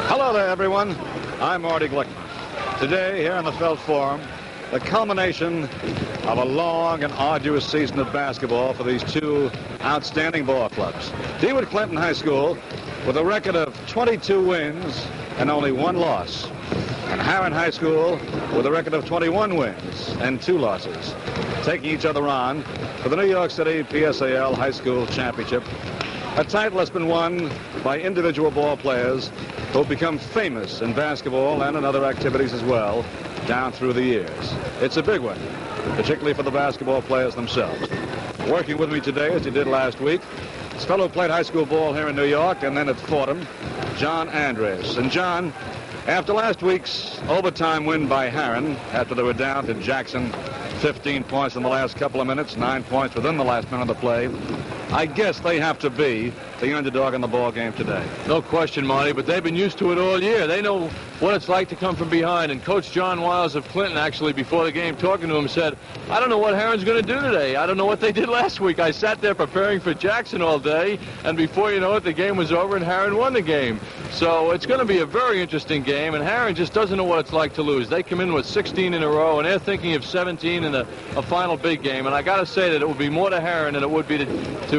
Hello there, everyone. I'm Marty Glickman. Today, here in the Felt Forum, the culmination of a long and arduous season of basketball for these two outstanding ball clubs. Dewitt Clinton High School with a record of 22 wins and only 1 loss. And Harren High School with a record of 21 wins and 2 losses. Taking each other on for the New York City PSAL High School Championship. A title that's been won by individual ball players who have become famous in basketball and in other activities as well down through the years. It's a big one, particularly for the basketball players themselves. Working with me today, as he did last week, his fellow who played high school ball here in New York and then at Fordham, John Andres. And John, after last week's overtime win by Harren, after they were down to Jackson 15 points in the last couple of minutes, 9 points within the last minute of the play, I guess they have to be the underdog in the ball game today. No question, Marty, but they've been used to it all year. They know what it's like to come from behind. And Coach John Wiles of Clinton, actually, before the game, talking to him, said, I don't know what Harren's going to do today. I don't know what they did last week. I sat there preparing for Jackson all day, and before you know it, the game was over and Harren won the game. So it's going to be a very interesting game, and Harren just doesn't know what it's like to lose. They come in with 16 in a row, and they're thinking of 17 in a final big game. And I got to say that it would be more to Harren than it would be to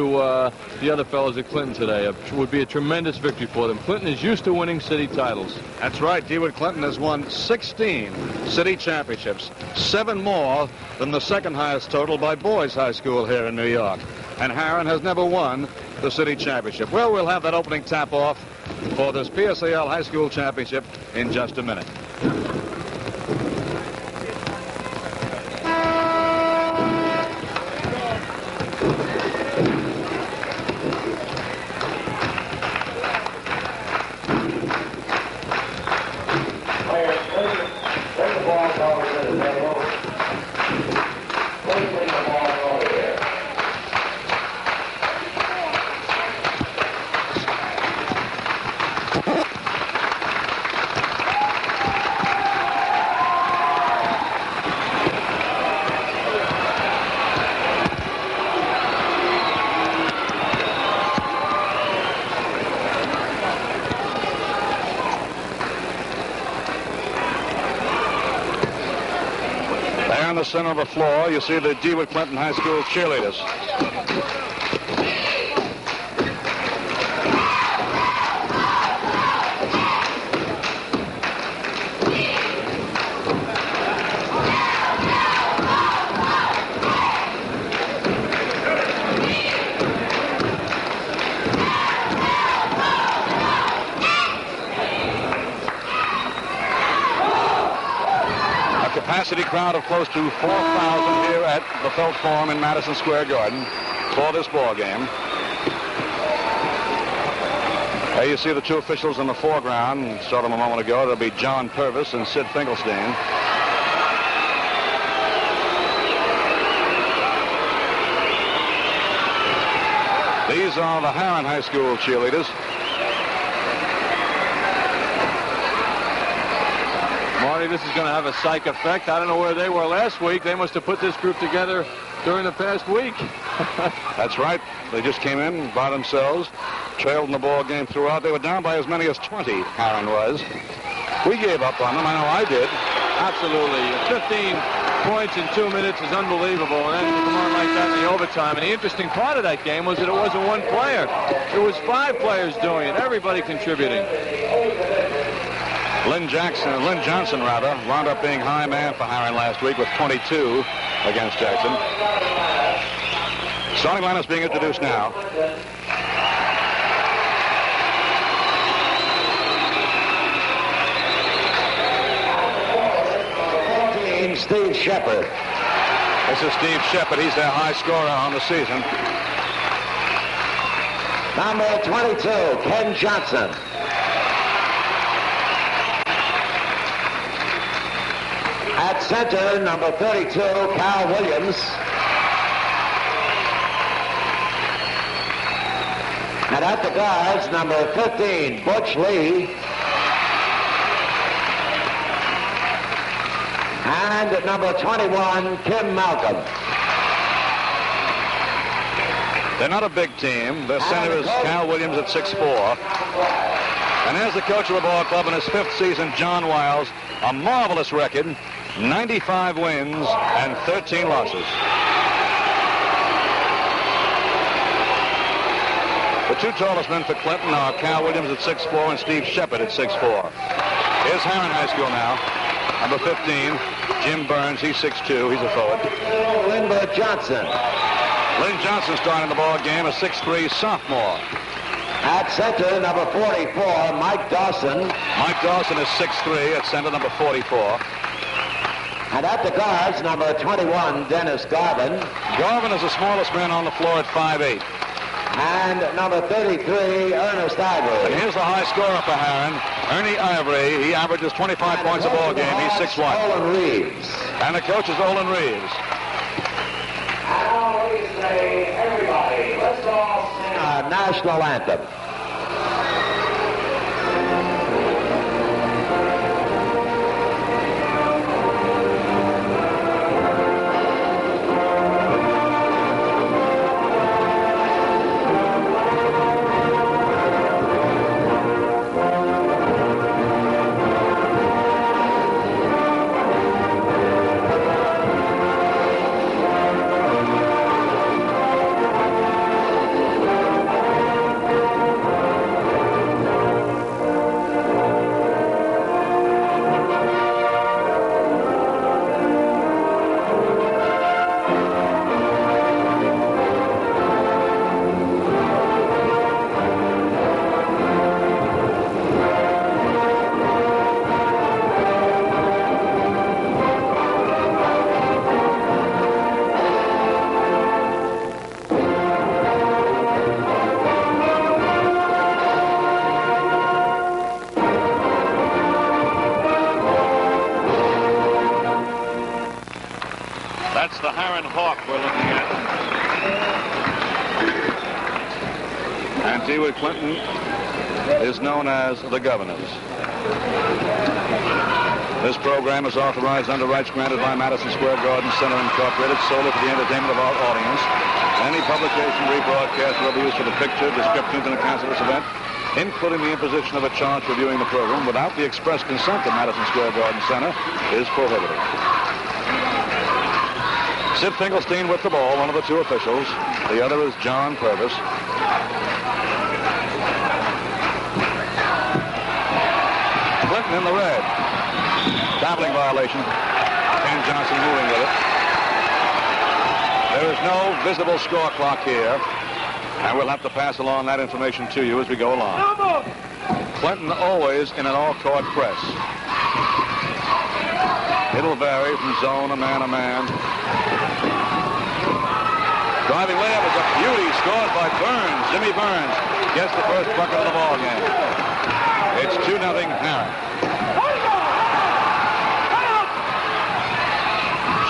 the other fellows at Clinton today. It would be a tremendous victory for them. Clinton is used to winning city titles. That's right. Dewitt Clinton has won 16 city championships, 7 more than the second highest total by boys high school here in New York. And Harren has never won the city championship. Well, we'll have that opening tap-off for this PSAL high school championship in just a minute. In the center of the floor, you see the Dewitt Clinton High School cheerleaders. Capacity crowd of close to 4,000 here at the Felt Forum in Madison Square Garden for this ball game. There you see the two officials in the foreground. Saw them a moment ago. It'll be John Purvis and Sid Finkelstein. These are the Harren High School cheerleaders. Marty, this is going to have a psych effect. I don't know where they were last week. They must have put this group together during the past week. That's right. They just came in by themselves, trailed in the ball game throughout. They were down by as many as 20, Harren was. We gave up on them. I know I did. Absolutely. 15 points in 2 minutes is unbelievable. And then to come on like that in the overtime. And the interesting part of that game was that it wasn't one player. It was 5 players doing it. Everybody contributing. Lynn Johnson, wound up being high man for Harren last week with 22 against Jackson. Starting lineups being introduced now. Steve Shepard. This is Steve Shepard. He's their high scorer on the season. Number 22, Ken Johnson. At center, number 32, Cal Williams. And at the guards, number 15, Butch Lee. And at number 21, Kim Malcolm. They're not a big team. Their center is Cal Williams at 6'4". And as the coach of the ball club in his 5th season, John Wiles, a marvelous record, 95 wins and 13 losses. The two tallest men for Clinton are Cal Williams at 6'4" and Steve Shepard at 6'4". Here's Harren High School now. Number 15, Jim Burns. He's 6'2". He's a forward. Lindbergh Johnson. Lynn Johnson starting the ball game, a 6'3" sophomore. At center, number 44, Mike Dawson. Mike Dawson is 6'3" at center, number 44. And at the guards, number 21, Dennis Garvin. Garvin is the smallest man on the floor at 5'8". And number 33, Ernest Ivory. And here's the high scorer for Harren, Ernie Ivory. He averages 25 points a ball game. He's 6'1". Olin Reeves. And the coach is Olin Reeves. Now we say, everybody, let's all sing our national anthem. That's the Harren Hawk we're looking at. And Dewitt Clinton is known as the Governors. This program is authorized under rights granted by Madison Square Garden Center Incorporated solely for the entertainment of our audience. Any publication, rebroadcast, or other use of the picture, descriptions, and accounts of this event, including the imposition of a charge for viewing the program without the express consent of Madison Square Garden Center, is prohibited. Sid Finkelstein with the ball, one of the two officials. The other is John Purvis. Clinton in the red. Traveling violation. Ken Johnson moving with it. There is no visible score clock here, and we'll have to pass along that information to you as we go along. Clinton always in an all-court press. It'll vary from zone, a man. Driving layup is a beauty scored by Burns. Jimmy Burns gets the first bucket of the ball game. It's 2-0 Harren.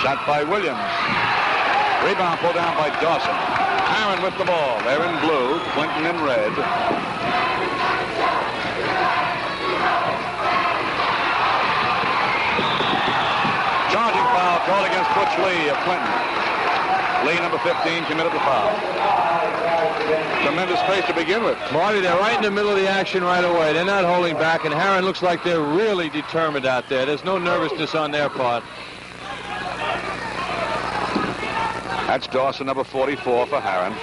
Shot by Williams. Rebound pulled down by Dawson. Harren with the ball. They're in blue, Clinton in red. Charging foul called against Butch Lee of Clinton. Lee, number 15, committed the foul. Tremendous pace to begin with. Marty, they're right in the middle of the action right away. They're not holding back, and Harren looks like they're really determined out there. There's no nervousness on their part. That's Dawson, number 44 for Harren.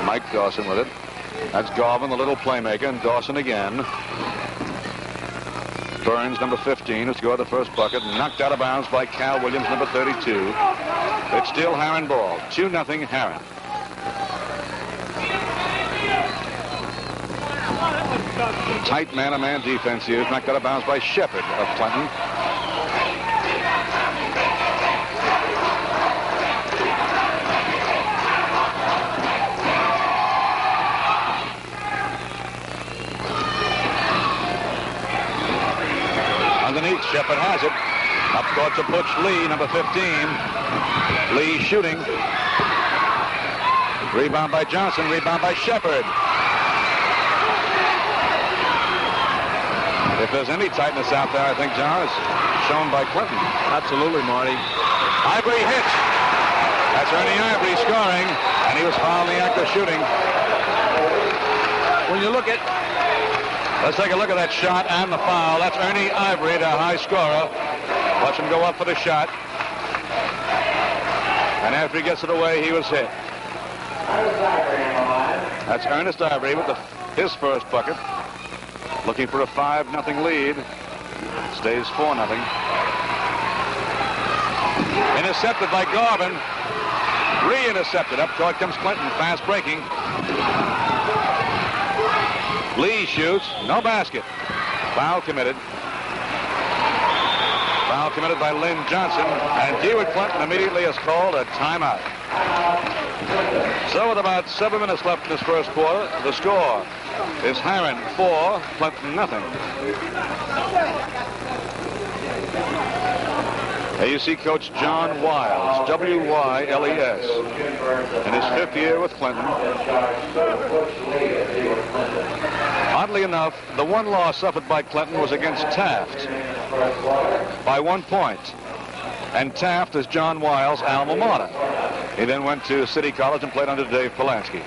Mike Dawson with it. That's Garvin, the little playmaker, and Dawson again. Burns, number 15, who scored the first bucket, knocked out of bounds by Cal Williams, number 32. It's still Harren ball. 2-0 Harren. Tight man-to-man defense here. Knocked out of bounds by Shepard of Clinton. Underneath, Shepard has it. Up court to Butch Lee, number 15. Lee shooting. Rebound by Johnson, rebound by Shepard. If there's any tightness out there, I think, John, is shown by Clinton. Absolutely, Marty. Ivory hits. That's Ernie Ivory scoring, and he was fouled in the act of shooting. When you look at... Let's take a look at that shot and the foul. That's Ernie Ivory, the high scorer. Watch him go up for the shot. And after he gets it away, he was hit. That's Ernest Ivory with his first bucket. Looking for a 5-0 lead. Stays 4-0. Intercepted by Garvin. Re-intercepted. Up court comes Clinton. Fast breaking. Lee shoots. No basket. Foul committed. Foul committed by Lynn Johnson. And Dewitt Clinton immediately is called a timeout. So with about 7 minutes left in this first quarter, the score is Harren 4, Clinton nothing. Here you see Coach John Wiles, W-Y-L-E-S, in his 5th year with Clinton. Oddly enough, the one loss suffered by Clinton was against Taft by 1 point. And Taft is John Wiles' alma mater. He then went to City College and played under Dave Polanski.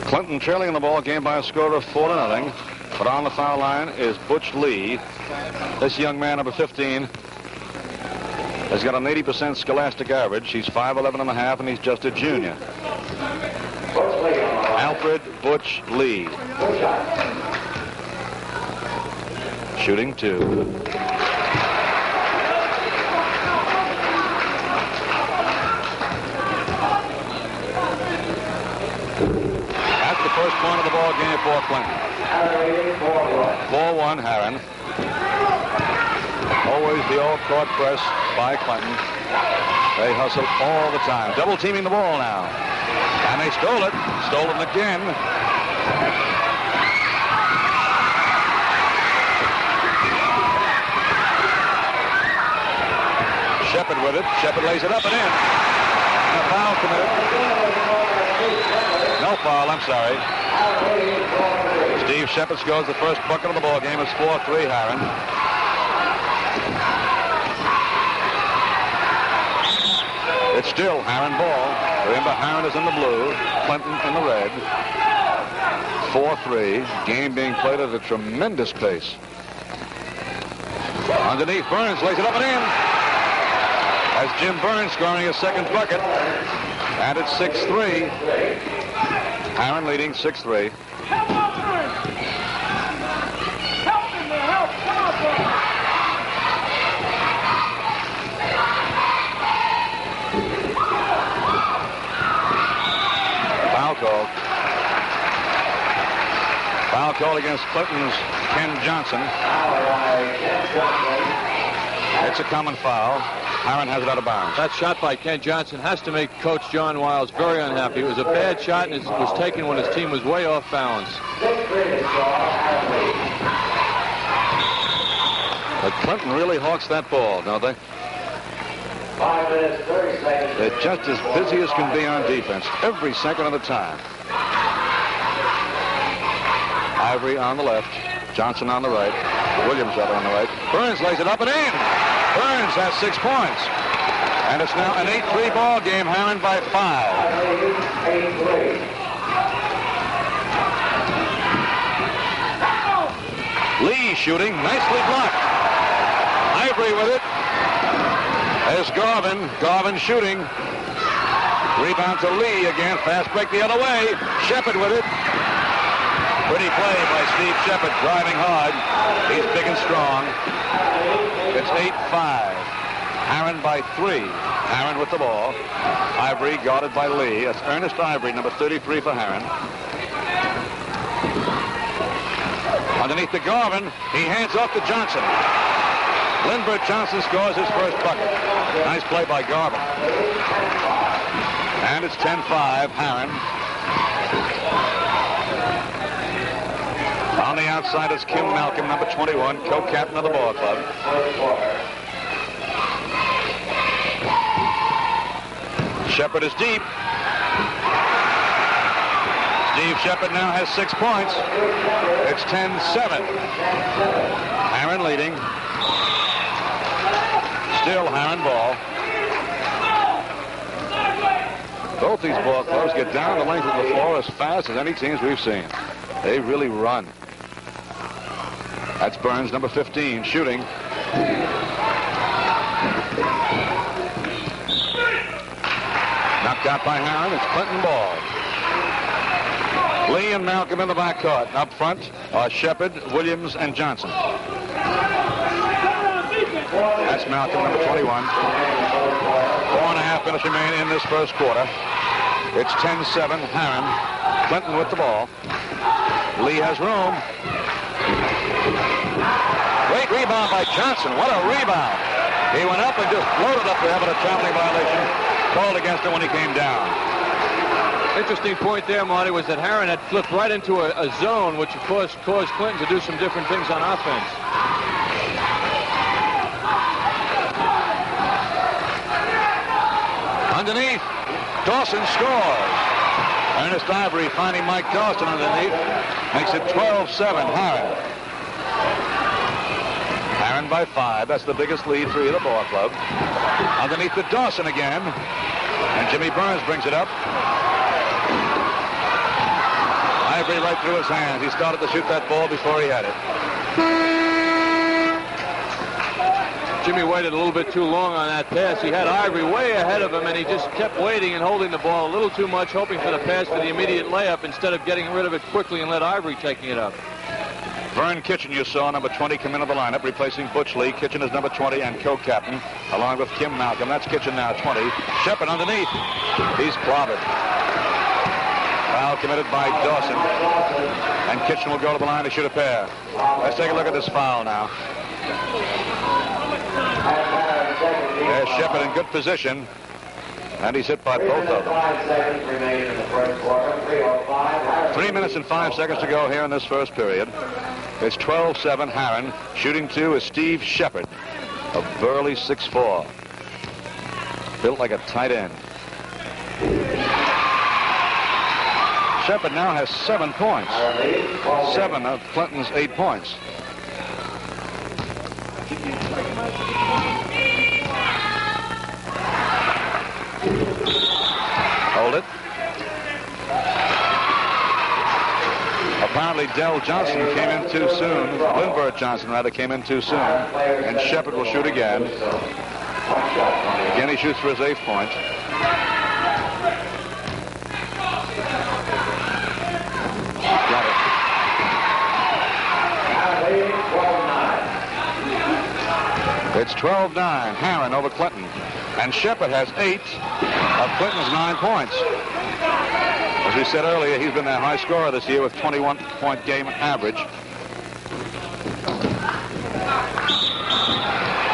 Clinton trailing in the ball game by a score of 4-0. But on the foul line is Butch Lee. This young man, number 15, has got an 80% scholastic average. He's 5'11 and a half, and he's just a junior. Alfred Butch Lee. Shooting 2. First point of the ball game for Clinton. 4-1 Harren. Always the old court press by Clinton. They hustle all the time. Double teaming the ball now. And they stole it. Stole it again. Shepard with it. Shepard lays it up and in. And a foul committed. No foul, I'm sorry. Steve Shepard scores the first bucket of the ball game. It's 4-3 Harren. It's still Harren ball. Remember, Harren is in the blue, Clinton in the red. 4-3. Game being played at a tremendous pace. Underneath, Burns lays it up and in. As Jim Burns scoring his second bucket. And it's 6-3. Harren leading 6-3. Foul call. Foul call against Clinton's Ken Johnson. It's a common foul. Harren has it out of bounds. That shot by Ken Johnson has to make Coach John Wiles very unhappy. It was a bad shot, and it was taken when his team was way off balance. But Clinton really hawks that ball, don't they? 5 minutes, 30 seconds. They're just as busy as can be on defense, every second of the time. Ivory on the left. Johnson on the right. Williams out on the right. Burns lays it up and in. Burns has 6 points. And it's now an 8-3 ball game. Harren by 5. Lee shooting. Nicely blocked. Ivory with it. There's Garvin. Garvin shooting. Rebound to Lee again. Fast break the other way. Shepard with it. Pretty play by Steve Shepard, driving hard. He's big and strong. It's 8-5. Harren by 3. Harren with the ball. Ivory guarded by Lee. That's Ernest Ivory, number 33 for Harren. Underneath to Garvin. He hands off to Johnson. Lindbergh Johnson scores his first bucket. Nice play by Garvin. And it's 10-5, Harren. On the outside is Kim Malcolm, number 21, co-captain of the ball club. Shepard is deep. Steve Shepard now has 6 points. It's 10-7. Harren leading. Still Harren ball. Both these ball clubs get down the length of the floor as fast as any teams we've seen. They really run. That's Burns, number 15, shooting. Knocked out by Harren. It's Clinton ball. Lee and Malcolm in the backcourt. Up front are Shepard, Williams, and Johnson. That's Malcolm, number 21. 4.5 minutes remain in this first quarter. It's 10-7, Harren. Clinton with the ball. Lee has room. Great rebound by Johnson. What a rebound. He went up and just floated up there, but a traveling violation called against him when he came down. Interesting point there, Marty, was that Harren had flipped right into a zone, which of course caused Clinton to do some different things on offense. Underneath, Dawson scores. Ernest Ivory finding Mike Dawson underneath. Makes it 12-7, Harren. Harren by 5. That's the biggest lead for either ball club. Underneath to Dawson again. And Jimmy Burns brings it up. Ivory right through his hands. He started to shoot that ball before he had it. Jimmy waited a little bit too long on that pass. He had Ivory way ahead of him, and he just kept waiting and holding the ball a little too much, hoping for the pass for the immediate layup instead of getting rid of it quickly and let Ivory taking it up. Vern Kitchen, you saw, number 20, come into the lineup, replacing Butch Lee. Kitchen is number 20 and co-captain, along with Kim Malcolm. That's Kitchen now, 20. Shepard underneath. He's clobbered. Foul committed by Dawson. And Kitchen will go to the line to shoot a pair. Let's take a look at this foul now. There's Shepard in good position. And he's hit by both of them. 3 minutes and 5 seconds to go here in this first period. It's 12-7 Harren. Shooting 2 is Steve Shepard, a burly 6'4". Built like a tight end. Shepard now has 7 points. 7 of Clinton's 8 points. Hold it. Apparently Dell Johnson came in too soon. Lindbergh Johnson, rather, came in too soon. And Shepard will shoot again. Again, he shoots for his 8th point. Got it. It's 12-9. Harren over Clinton. And Shepard has 8 of Clinton's 9 points. As we said earlier, he's been their high scorer this year with 21-point game average.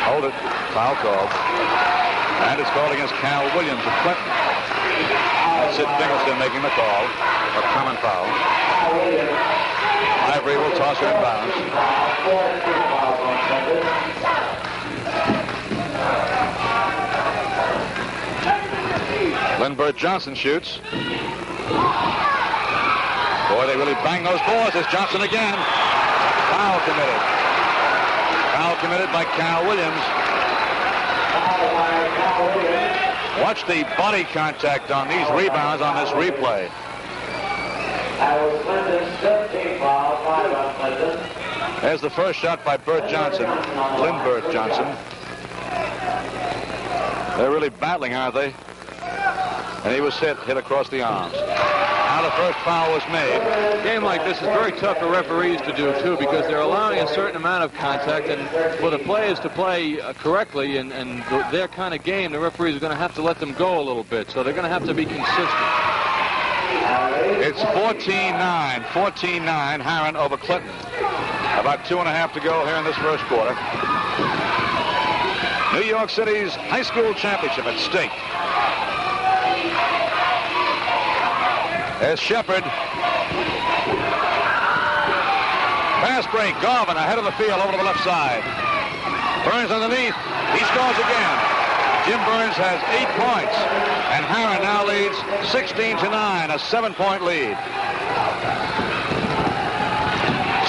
Hold it. Foul called. And it's called against Cal Williams of Clinton. That's Sid Dingleston making the call. A common foul. Ivory will toss it in bounds. Lindbergh Johnson shoots. Boy, they really bang those balls. It's Johnson again. Foul committed. Foul committed by Cal Williams. Watch the body contact on these rebounds on this replay. There's the first shot by Bert Johnson, Lindbergh Johnson. They're really battling, aren't they? And he was hit across the arms. Now the first foul was made. A game like this is very tough for referees to do, too, because they're allowing a certain amount of contact, and for the players to play correctly and their kind of game, the referees are going to have to let them go a little bit, so they're going to have to be consistent. It's 14-9. 14-9, Harren over Clinton. About 2.5 to go here in this first quarter. New York City's high school championship at stake. There's Shepard. Pass break. Garvin ahead of the field over to the left side. Burns underneath. He scores again. Jim Burns has 8 points. And Harren now leads 16-9, a 7-point lead.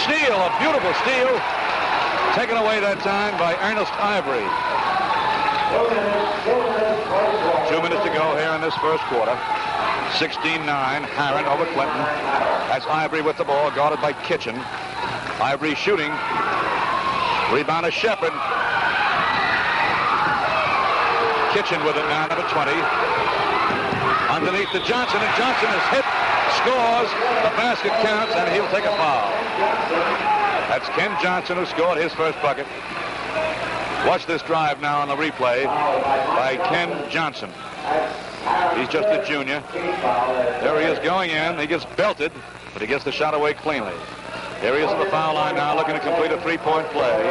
Steal, a beautiful steal. Taken away that time by Ernest Ivory. 2 minutes to go here in this first quarter. 16-9, Harren over Clinton. That's Ivory with the ball, guarded by Kitchen. Ivory shooting. Rebound is Shepard. Kitchen with it now, number 20. Underneath to Johnson, and Johnson is hit, scores, the basket counts, and he'll take a foul. That's Ken Johnson who scored his first bucket. Watch this drive now on the replay by Ken Johnson. He's just a junior. There he is going in. He gets belted, but he gets the shot away cleanly. There he is at the foul line now, looking to complete a 3-point play.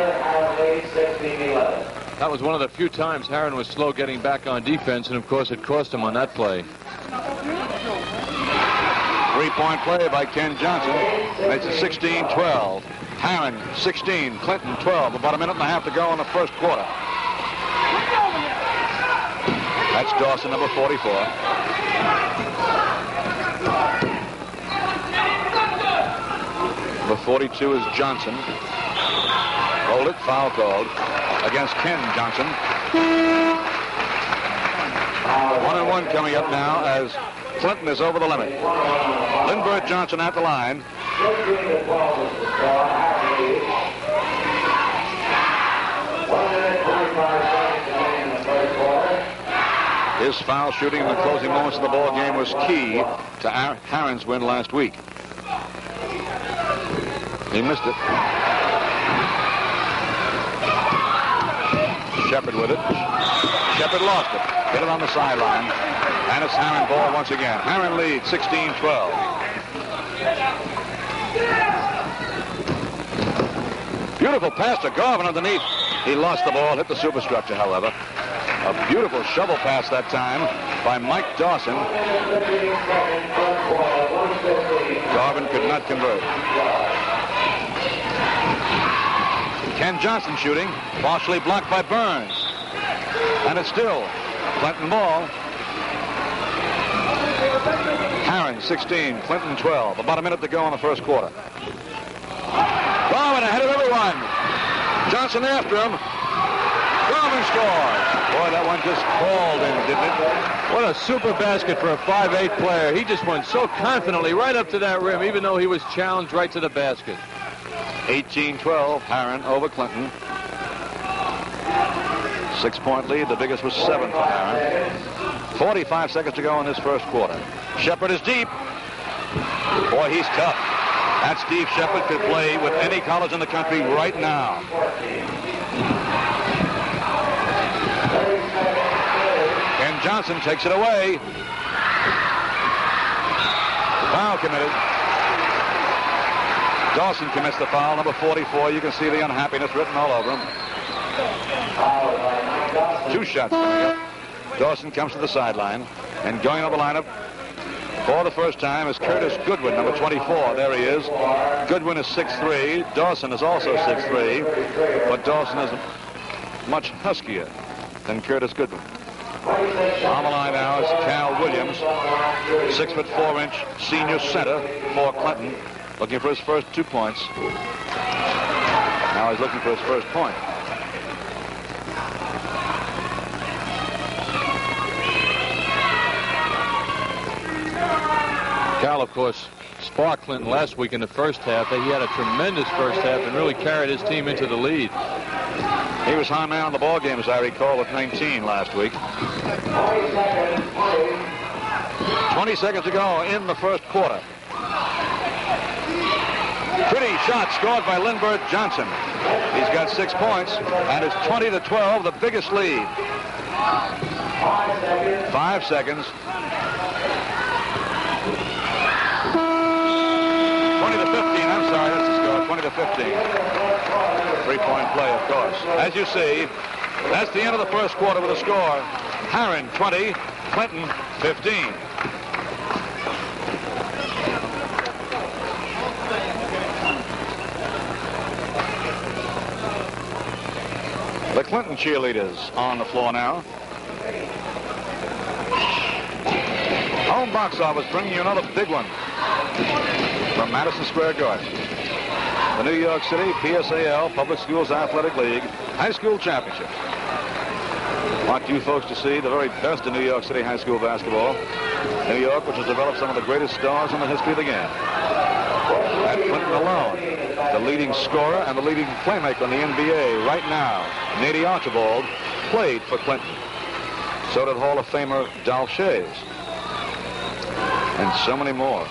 That was one of the few times Harren was slow getting back on defense, and of course it cost him on that play. 3-point play by Ken Johnson. Makes it 16-12. Harren 16, Clinton 12. About 1.5 minutes to go in the first quarter. That's Dawson, number 44. Number 42 is Johnson. Hold it, foul called against Ken Johnson. 1-1 coming up now as Clinton is over the limit. Lindbergh Johnson at the line. His foul shooting in the closing moments of the ball game was key to Harren's win last week. He missed it. Shepard with it. Shepard lost it. Hit it on the sideline. And it's Harren ball once again. Harren leads 16-12. Beautiful pass to Garvin underneath. He lost the ball, hit the superstructure, however. A beautiful shovel pass that time by Mike Dawson. Garvin could not convert. Ken Johnson shooting, partially blocked by Burns. And it's still Clinton ball. Harren 16, Clinton 12. About 1 minute to go in the first quarter. Garvin ahead of everyone. Johnson after him. Garvin scores. Boy, that one just called in, didn't it? What a super basket for a 5'8 player. He just went so confidently right up to that rim, even though he was challenged right to the basket. 18-12, Harren over Clinton. 6-point lead. The biggest was 7 for Harren. 45 seconds to go in this first quarter. Shepard is deep. Boy, he's tough. That Steve Shepard could play with any college in the country right now. Ken Johnson takes it away. Foul committed. Dawson commits the foul, number 44. You can see the unhappiness written all over him. 2 shots coming up. Dawson comes to the sideline, and going on the lineup for the first time is Curtis Goodwin, number 24. There he is. Goodwin is 6'3". Dawson is also 6'3", but Dawson is much huskier than Curtis Goodwin. On the line now is Cal Williams, 6'4" senior center for Clinton, looking for his first 2 points. Now he's looking for his first point. Cal, of course, sparked Clinton last week in the first half. He had a tremendous first half and really carried his team into the lead. He was high man on the ball game, as I recall, with 19 last week. 20 seconds to go in the first quarter. Pretty shot scored by Lindbergh Johnson. He's got 6 points, and it's 20-12, the biggest lead. 5 seconds. 20-15, I'm sorry, that's the score, 20-15. 3-point play, of course. As you see, that's the end of the first quarter with a score. Harren 20, Clinton 15. The Clinton cheerleaders on the floor now. Home box office bringing you another big one from Madison Square Garden. The New York City PSAL, Public Schools Athletic League, High School Championship. I want you folks to see the very best in New York City high school basketball. New York, which has developed some of the greatest stars in the history of the game. At Clinton alone, the leading scorer and the leading playmaker in the NBA right now, Nady Archibald, played for Clinton. So did Hall of Famer Dolph Schayes. And so many more.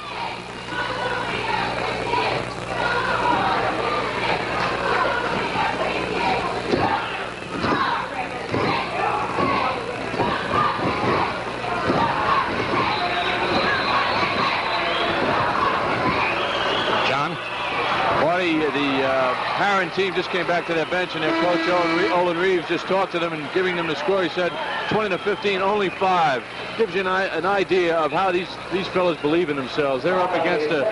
The Harren team just came back to their bench, and their coach, Olin Reeves, just talked to them and giving them the score. He said 20-15, only 5. Gives you an idea of how these fellas believe in themselves. They're up against a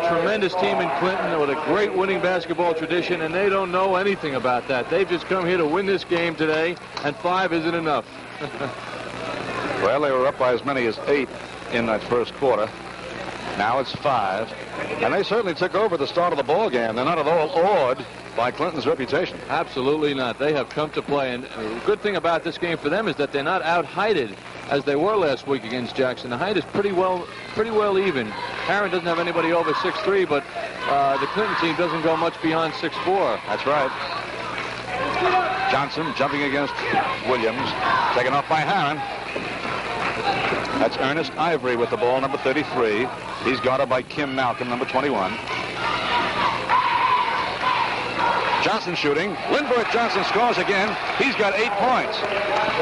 tremendous team in Clinton with a great winning basketball tradition, and they don't know anything about that. They've just come here to win this game today, and 5 isn't enough. Well, they were up by as many as 8 in that first quarter. Now it's 5. And they certainly took over the start of the ball game. They're not at all awed by Clinton's reputation. Absolutely not. They have come to play. And the good thing about this game for them is that they're not out-heighted as they were last week against Jackson. The height is pretty well even. Harren doesn't have anybody over 6'3", but the Clinton team doesn't go much beyond 6'4". That's right. Johnson jumping against Williams. Taken off by Harren. That's Ernest Ivory with the ball, number 33. He's guarded by Kim Malcolm, number 21. Johnson shooting. Lindbergh Johnson scores again. He's got 8 points.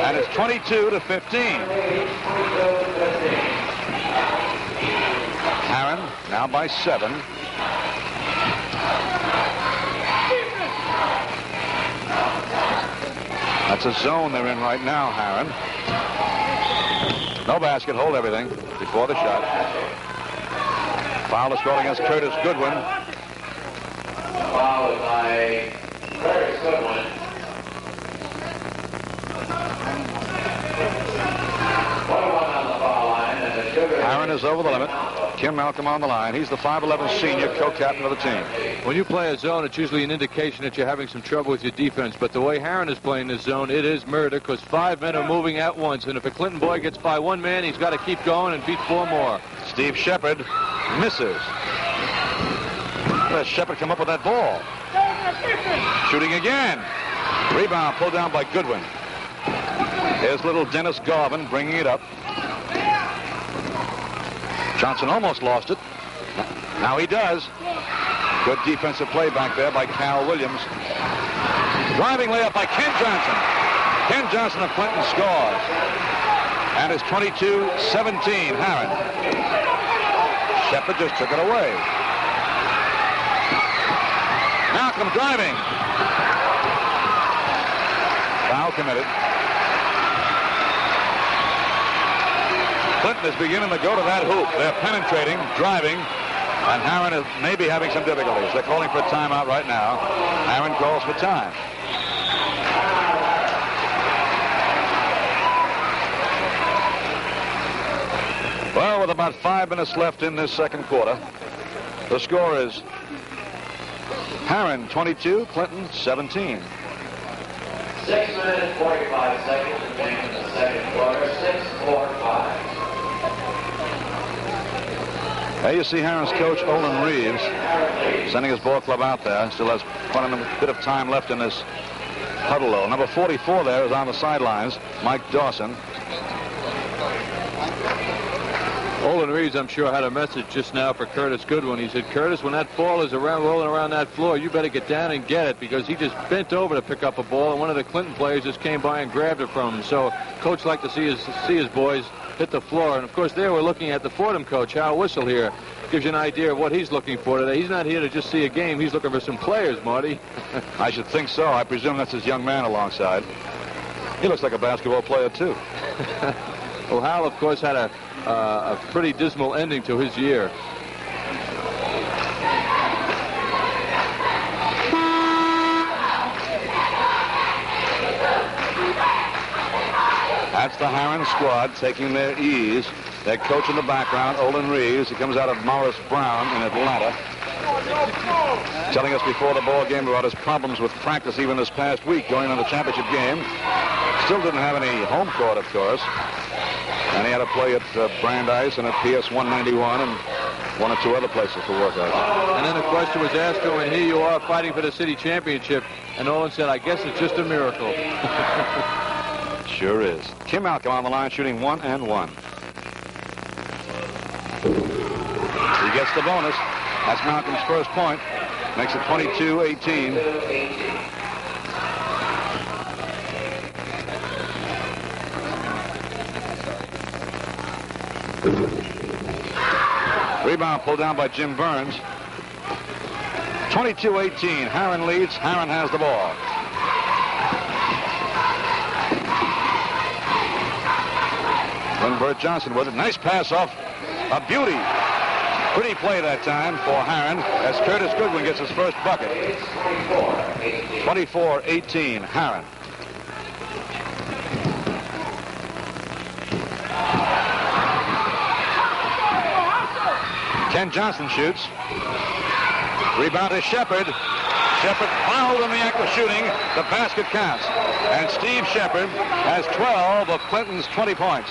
And it's 22-15. Harren now by 7. That's a zone they're in right now, Harren. No basket, hold everything before the shot. Foul is called against Curtis Goodwin. Foul by Curtis Goodwin. Harren is over the limit. Kim Malcolm on the line. He's the 5'11" senior co-captain of the team. When you play a zone, it's usually an indication that you're having some trouble with your defense. But the way Harren is playing this zone, it is murder because 5 men are moving at once. And if a Clinton boy gets by 1 man, he's got to keep going and beat 4 more. Steve Shepard misses. Let Shepard come up with that ball. Shooting again. Rebound pulled down by Goodwin. Here's little Dennis Garvin bringing it up. Johnson almost lost it. Now he does. Good defensive play back there by Cal Williams. Driving layup by Ken Johnson. Ken Johnson of Clinton scores. And it's 22-17, Harren. Shepard just took it away. Malcolm driving. Foul committed. Clinton is beginning to go to that hoop. They're penetrating, driving, and Harren is maybe having some difficulties. They're calling for a timeout right now. Harren calls for time. Well, with about 5 minutes left in this second quarter, the score is Harren 22, Clinton 17. 6 minutes, 45 seconds remaining in the second quarter. 6-4-5. There you see Harren's coach, Olin Reeves, sending his ball club out there. Still has quite a bit of time left in this huddle, though. Number 44 there is on the sidelines, Mike Dawson. Olin Reeves, I'm sure, had a message just now for Curtis Goodwin. He said, Curtis, when that ball is rolling around that floor, you better get down and get it, because he just bent over to pick up a ball, and one of the Clinton players just came by and grabbed it from him. So coach liked to see his boys hit the floor. And, of course, there we're looking at the Fordham coach, Hal Whistle here. Gives you an idea of what he's looking for today. He's not here to just see a game. He's looking for some players, Marty. I should think so. I presume that's his young man alongside. He looks like a basketball player, too. Well, Hal, of course, had a pretty dismal ending to his year. That's the Harren squad taking their ease. Their coach in the background, Olin Reeves. He comes out of Morris Brown in Atlanta. Telling us before the ball game about his problems with practice even this past week going on the championship game. Still didn't have any home court, of course. And he had to play at Brandeis and at PS 191 and one or two other places to work out. And then the question was asked to him, and here you are fighting for the city championship. And Olin said, I guess it's just a miracle. Sure is. Kim Malcolm on the line shooting 1 and 1. He gets the bonus. That's Malcolm's first point. Makes it 22-18. Rebound pulled down by Jim Burns. 22-18. Harren leads. Harren has the ball. Lindbergh Johnson with it. Nice pass off. A beauty. Pretty play that time for Harren as Curtis Goodwin gets his first bucket. 24-18, Harren. Ken Johnson shoots. Rebound is Shepard. Shepard fouled in the act of shooting. The basket counts. And Steve Shepard has 12 of Clinton's 20 points.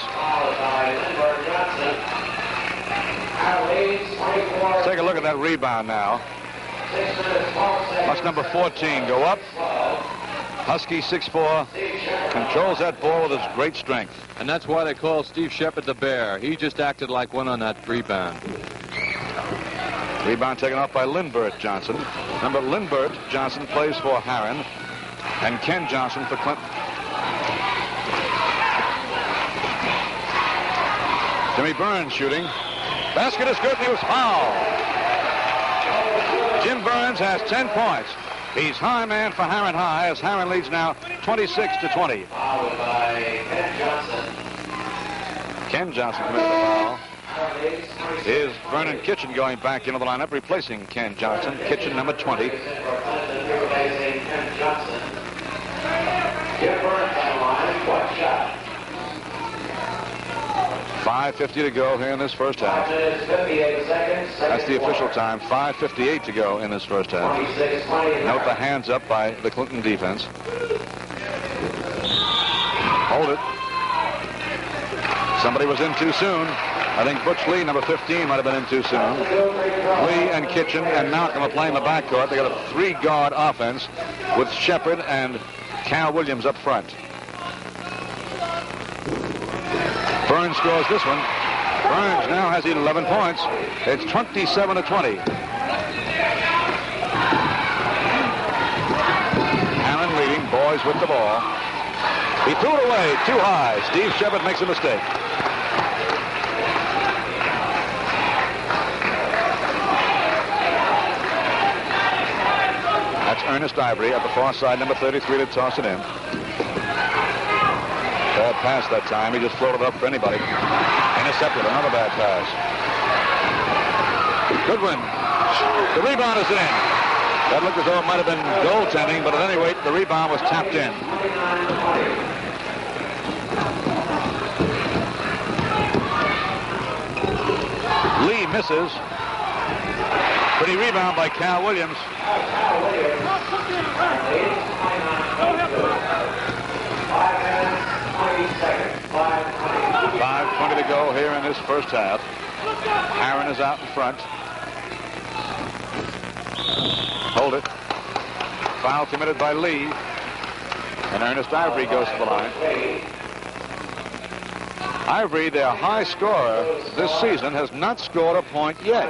Let's take a look at that rebound now. Watch number 14 go up. Husky 6'4", controls that ball with his great strength. And that's why they call Steve Shepard the Bear. He just acted like one on that rebound. Rebound taken off by Lindbergh Johnson. Remember, Lindbergh Johnson plays for Harren and Ken Johnson for Clinton. Jimmy Burns shooting. Basket is good, and he was fouled. Jim Burns has 10 points. He's high man for Harren High as Harren leads now 26-20. Fouled by Ken Johnson. Ken Johnson committed the foul. Is Vernon Kitchen going back into the lineup, replacing Ken Johnson. Kitchen number 20. Replacing Ken Johnson. Jim Burns on the line. One shot. 5:50 to go here in this first half. 5 minutes, 58 seconds. That's the official time. 5:58 to go in this first half. 26-20. Note the hands up by the Clinton defense. Hold it. Somebody was in too soon. I think Butch Lee, number 15, might have been in too soon. Lee and Kitchen and Malcolm are playing the backcourt. They got a 3-guard offense with Shepard and Cal Williams up front. Burns scores this one. Burns now has 11 points. It's 27-20. Harren leading, boys with the ball. He threw it away too high. Steve Shepard makes a mistake. That's Ernest Ivory at the far side, number 33, to toss it in. Bad pass that time. He just floated up for anybody. Intercepted. Another bad pass. Goodwin. The rebound is in. That looked as though it might have been goaltending, but at any rate, the rebound was tapped in. misses. Pretty rebound by Cal Williams. 5:20 to go here in this first half. Harren is out in front. Hold it. Foul committed by Lee. And Ernest Ivory goes to the line. Ivory, their high scorer this season, has not scored a point yet.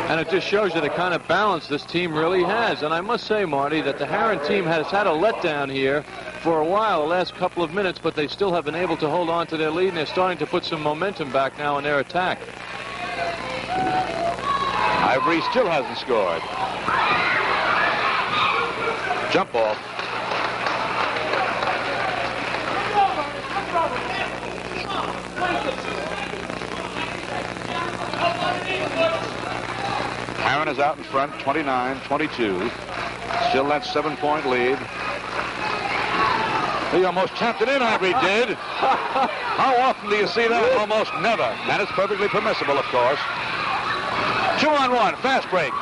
And it just shows you the kind of balance this team really has. And I must say, Marty, that the Harren team has had a letdown here for a while, the last couple of minutes, but they still have been able to hold on to their lead, and they're starting to put some momentum back now in their attack. Ivory still hasn't scored. Jump ball. Harren is out in front, 29-22. Still that 7-point lead. He almost tapped it in, Ivory did. How often do you see that? Almost never. And it's perfectly permissible, of course. 2-on-1, fast break.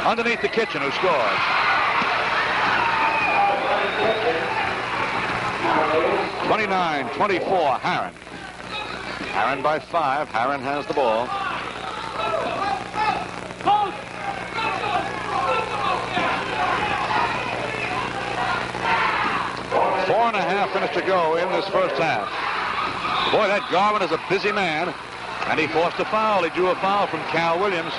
Underneath the Kitchen, who scores. (29-24), Harren. Harren by 5. Harren has the ball. 4.5 minutes to go in this first half. Boy, that Garvin is a busy man, and he forced a foul. He drew a foul from Cal Williams.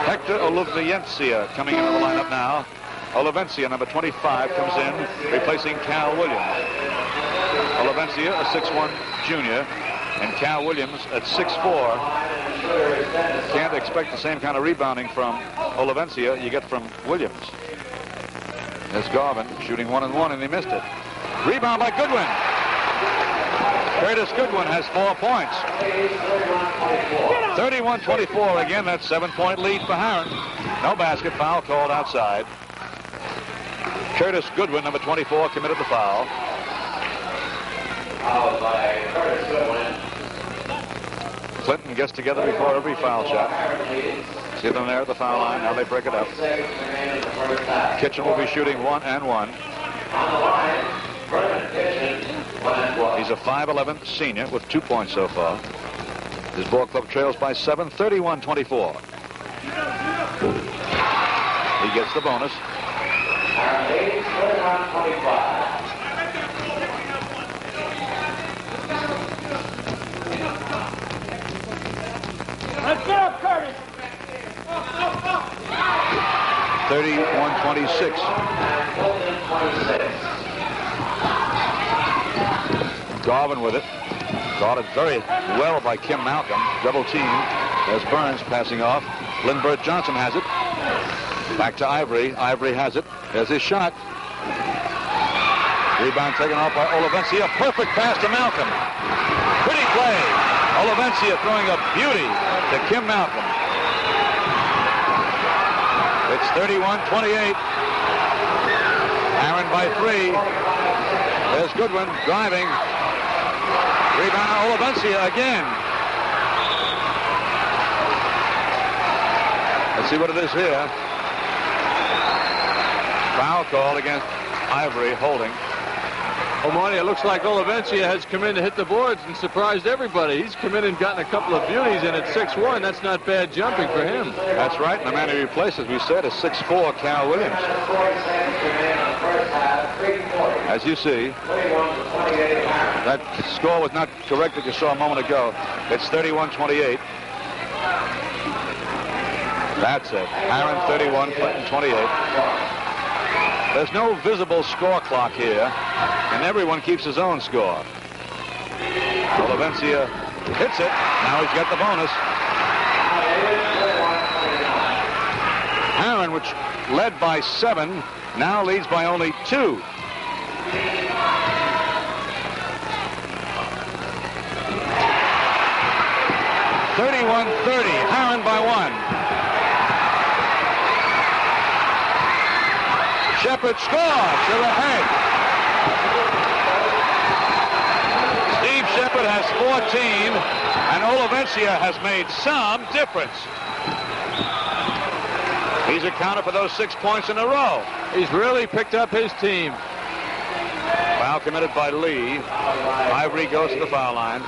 Hector Olivencia coming into the lineup now. Olivencia, number 25, comes in, replacing Cal Williams. Olivencia, a 6'1 junior, and Cal Williams at 6'4. Can't expect the same kind of rebounding from Olivencia you get from Williams. There's Garvin shooting 1-on-1, and he missed it. Rebound by Goodwin. Curtis Goodwin has 4 points. 31-24. Again, that 7-point lead for Harren. No basket. Foul called outside. Curtis Goodwin, number 24, committed the foul. Foul by Curtis Goodwin. Clinton gets together before every foul shot. See them there at the foul line. Now they break it up. Kitchen will be shooting 1-and-1. He's a 5'11 senior with 2 points so far. His ball club trails by 7, 31-24. He gets the bonus. 31-25. Let's get up, Curtis. 31-26. Garvin with it. Guarded very well by Kim Malcolm. Double team. There's Burns passing off. Lindbergh Johnson has it. Back to Ivory. Ivory has it. There's his shot. Rebound taken off by Olivencia. Perfect pass to Malcolm. Pretty play. Olivencia throwing a beauty to Kim Malcolm. It's 31-28. Harren by 3. There's Goodwin driving. Rebound Olivencia again. Let's see what it is here. Foul called against Ivory, holding. Well, Marty, it looks like Olivencia has come in to hit the boards and surprised everybody. He's come in and gotten a couple of beauties, and at 6'1", that's not bad jumping for him. That's right, and the man he replaced, as we said, is 6'4", Cal Williams. As you see, that score was not correct that you saw a moment ago. It's 31-28. That's it. Harren 31, Clinton 28. There's no visible score clock here, and everyone keeps his own score. Olivencia hits it. Now he's got the bonus. Harren, which led by 7, now leads by only 2. (31-30). Harren by 1. Shepard scores to the head. Steve Shepard has 14, and Olivencia has made some difference. He's accounted for those 6 points in a row. He's really picked up his team. Foul committed by Lee. Ivory goes to the foul line.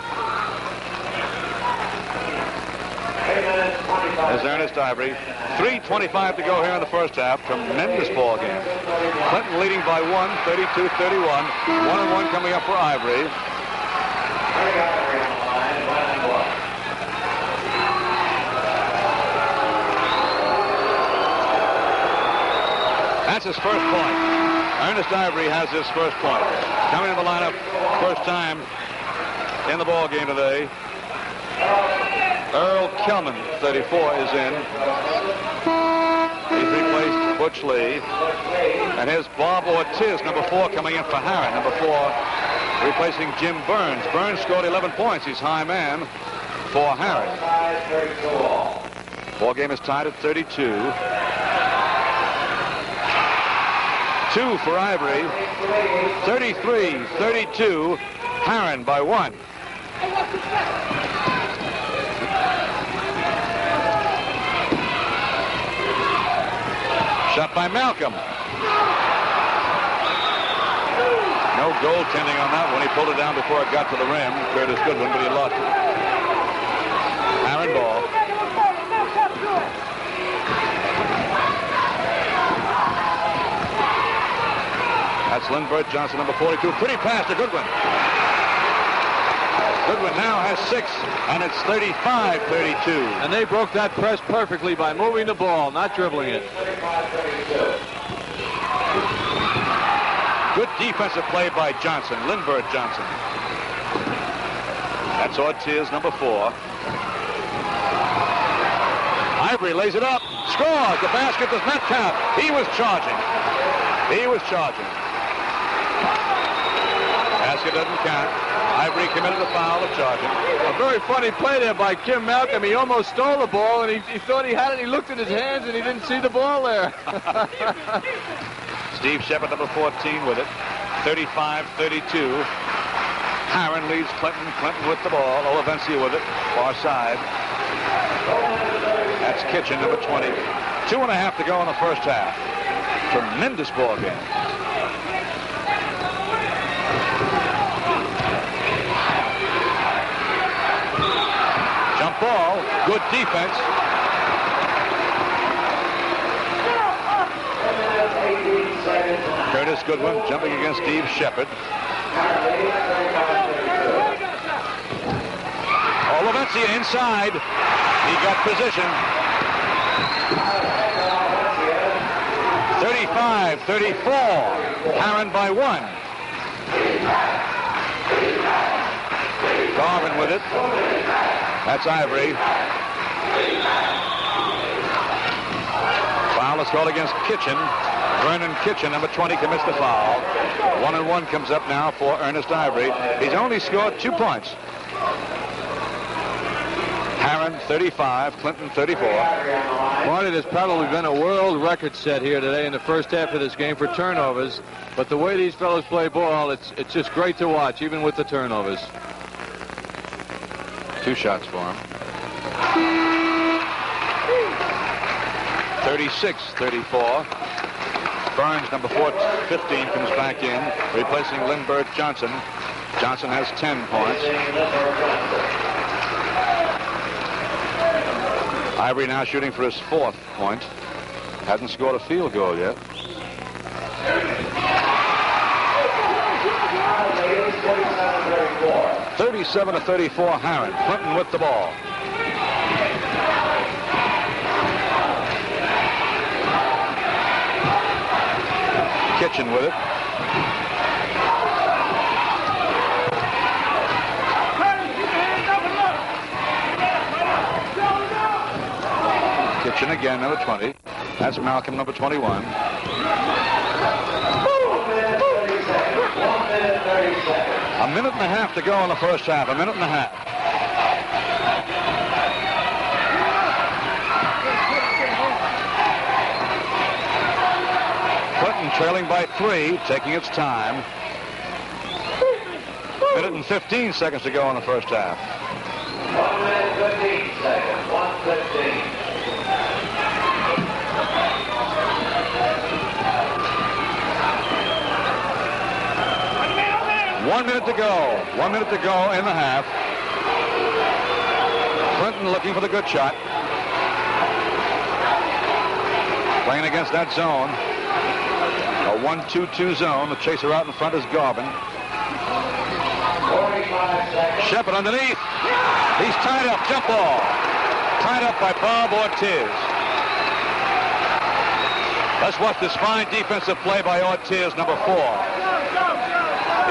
There's Ernest Ivory. 3:25 to go here in the first half. Tremendous ball game. Clinton leading by 1, 32-31. 1-1 coming up for Ivory. That's his first point. Ernest Ivory has his first point. Coming to the lineup first time in the ball game today. Earl Kelman, 34, is in. He's replaced Butch Lee. And here's Bob Ortiz, number 4, coming in for Harren. Number 4, replacing Jim Burns. Burns scored 11 points. He's high man for Harren. Ball game is tied at 32. 2 for Ivory. 33-32. Harren by 1. Shot by Malcolm. No goaltending on that one. He pulled it down before it got to the rim. Curtis Goodwin, but he lost it. Harren ball. That's Lindbergh Johnson, number 42. Pretty pass to Goodwin. Goodwin now has 6, and it's 35-32. And they broke that press perfectly by moving the ball, not dribbling it. Good defensive play by Johnson, Lindbergh Johnson. That's Ortiz, number 4. Ivory lays it up, scores. The basket does not count. He was charging. Basket doesn't count. Ivory committed a foul of charging. A very funny play there by Kim Malcolm. He almost stole the ball, and he thought he had it. He looked at his hands, and he didn't see the ball there. Steve Shepard, number 14, with it. 35-32. Harren leads Clinton. Clinton with the ball. Olivencia with it. Far side. That's Kitchen, number 20. 2.5 to go in the first half. Tremendous ball game. Jump ball. Good defense. Curtis Goodwin jumping against Steve Shepard. Olivencia inside. He got position. 35-34. Harren by 1. Garvin with it. That's Ivory. Foul is called against Kitchen. Vernon Kitchen, number 20, commits the foul. 1-1 comes up now for Ernest Ivory. He's only scored 2 points. Harren 35, Clinton 34. Marty, there's probably been a world record set here today in the first half of this game for turnovers. But the way these fellows play ball, it's just great to watch, even with the turnovers. 2 shots for him. 36-34. Burns, number 15, comes back in, replacing Lindbergh Johnson. Johnson has 10 points. Ivory now shooting for his 4th point. Hasn't scored a field goal yet. (37-34) Harren. Clinton with the ball. Kitchen with it. Kitchen again, number 20. That's Malcolm, number 21. A minute and a half to go in the first half. A minute and a half. Clinton trailing by 3, taking its time. minute and 15 seconds to go in the first half. 1 minute 15 seconds. 1:15. 1 minute to go. 1 minute to go in the half. Clinton looking for the good shot. Playing against that zone. A 1-2-2 zone. The chaser out in front is Garvin. 45 seconds. Shepard underneath. He's tied up. Jump ball. Tied up by Bob Ortiz. Let's watch this fine defensive play by Ortiz, number 4.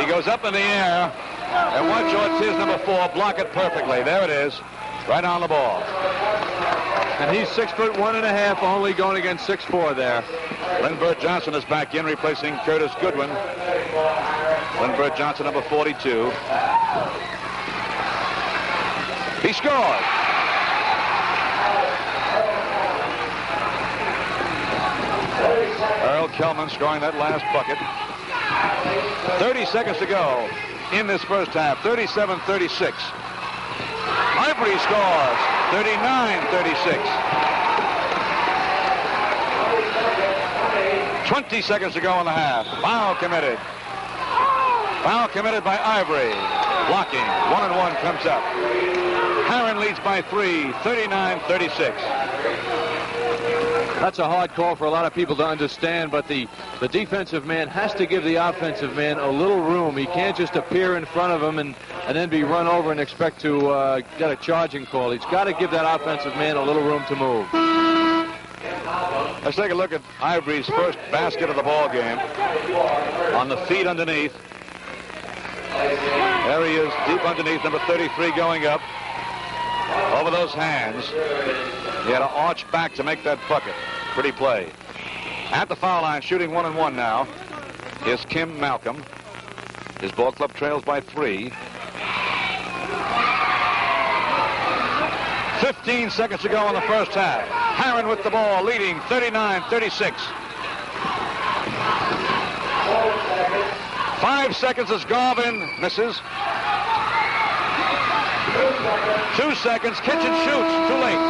He goes up in the air, and watch Ortiz, number 4, block it perfectly. There it is, right on the ball. And he's 6'1.5", only going against 6'4" there. Lindbergh Johnson is back in, replacing Curtis Goodwin. Lindbergh Johnson, number 42. He scored. Earl Kelman scoring that last bucket. 30 seconds to go in this first half. 37-36. Ivory scores. 39-36. 20 seconds to go in the half. Foul committed. Foul committed by Ivory. Blocking. 1-1 comes up. Harren leads by 3. 39-36. That's a hard call for a lot of people to understand, but the defensive man has to give the offensive man a little room. He can't just appear in front of him and then be run over and expect to get a charging call. He's got to give that offensive man a little room to move. Let's take a look at Ivory's first basket of the ball game. On the feet underneath. There he is, deep underneath, number 33 going up. Over those hands. He had to arch back to make that bucket. Pretty play. At the foul line, shooting 1-1 now, is Kim Malcolm. His ball club trails by 3. 15 seconds to go in the first half. Harren with the ball, leading 39-36. 5 seconds as Garvin misses. 2 seconds. Kitchen shoots. Too late.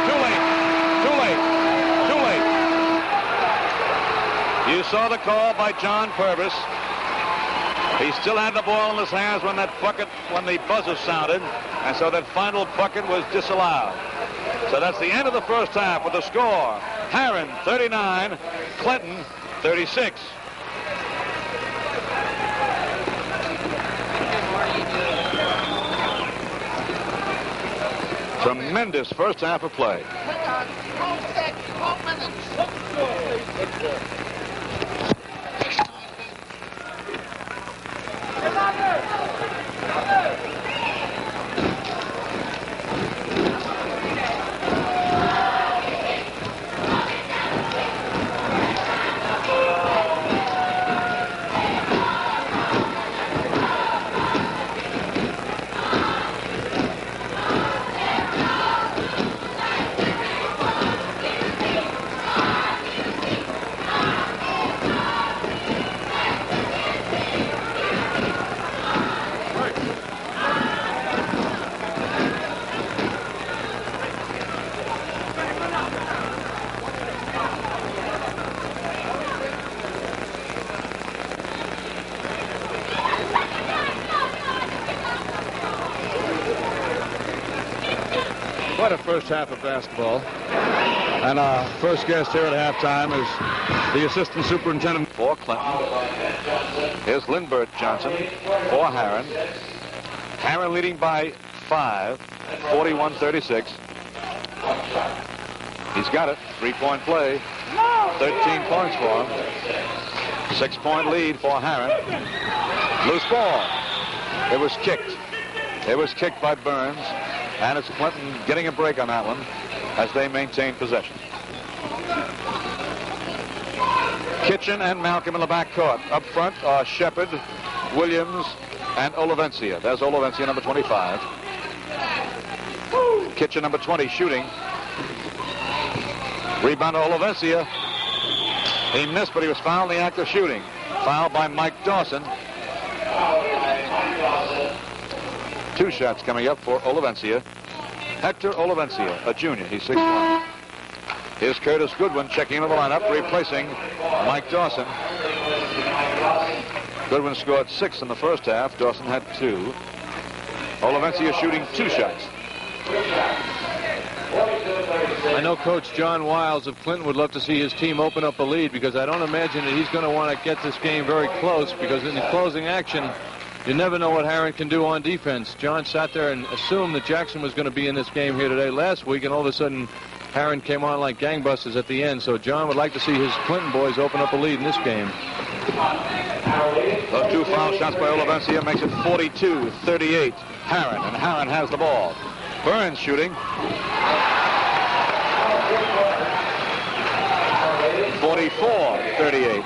Too late. Too late. Too late. You saw the call by John Purvis. He still had the ball in his hands when that bucket, when the buzzer sounded, and so that final bucket was disallowed. So that's the end of the first half with the score. Harren 39, Clinton 36. Tremendous first half of play. What a first half of basketball. And our first guest here at halftime is the assistant superintendent for Clinton. Here's Lindbergh Johnson for Harren. Harren leading by 5, 41-36. He's got it. 3-point play. 13 points for him. 6-point lead for Harren. Loose ball. It was kicked. It was kicked by Burns. And it's Clinton getting a break on that one as they maintain possession. Kitchen and Malcolm in the backcourt. Up front are Shepard, Williams, and Olivencia. There's Olivencia, number 25. Kitchen, number 20, shooting. Rebound to Olivencia. He missed, but he was fouled in the act of shooting. Fouled by Mike Dawson. Two shots coming up for Olivencia. Hector Olivencia, a junior. He's 6'1". Here's Curtis Goodwin checking into the lineup, replacing Mike Dawson. Goodwin scored 6 in the first half. Dawson had 2. Olivencia shooting 2 shots. I know Coach John Wiles of Clinton would love to see his team open up a lead, because I don't imagine that he's going to want to get this game very close, because in the closing action, you never know what Harren can do on defense. John sat there and assumed that Jackson was going to be in this game here today last week, and all of a sudden Harren came on like gangbusters at the end. So John would like to see his Clinton boys open up a lead in this game. Those 2 foul shots by Olivencia makes it 42-38. Harren, and Harren has the ball. Burns shooting. 44-38.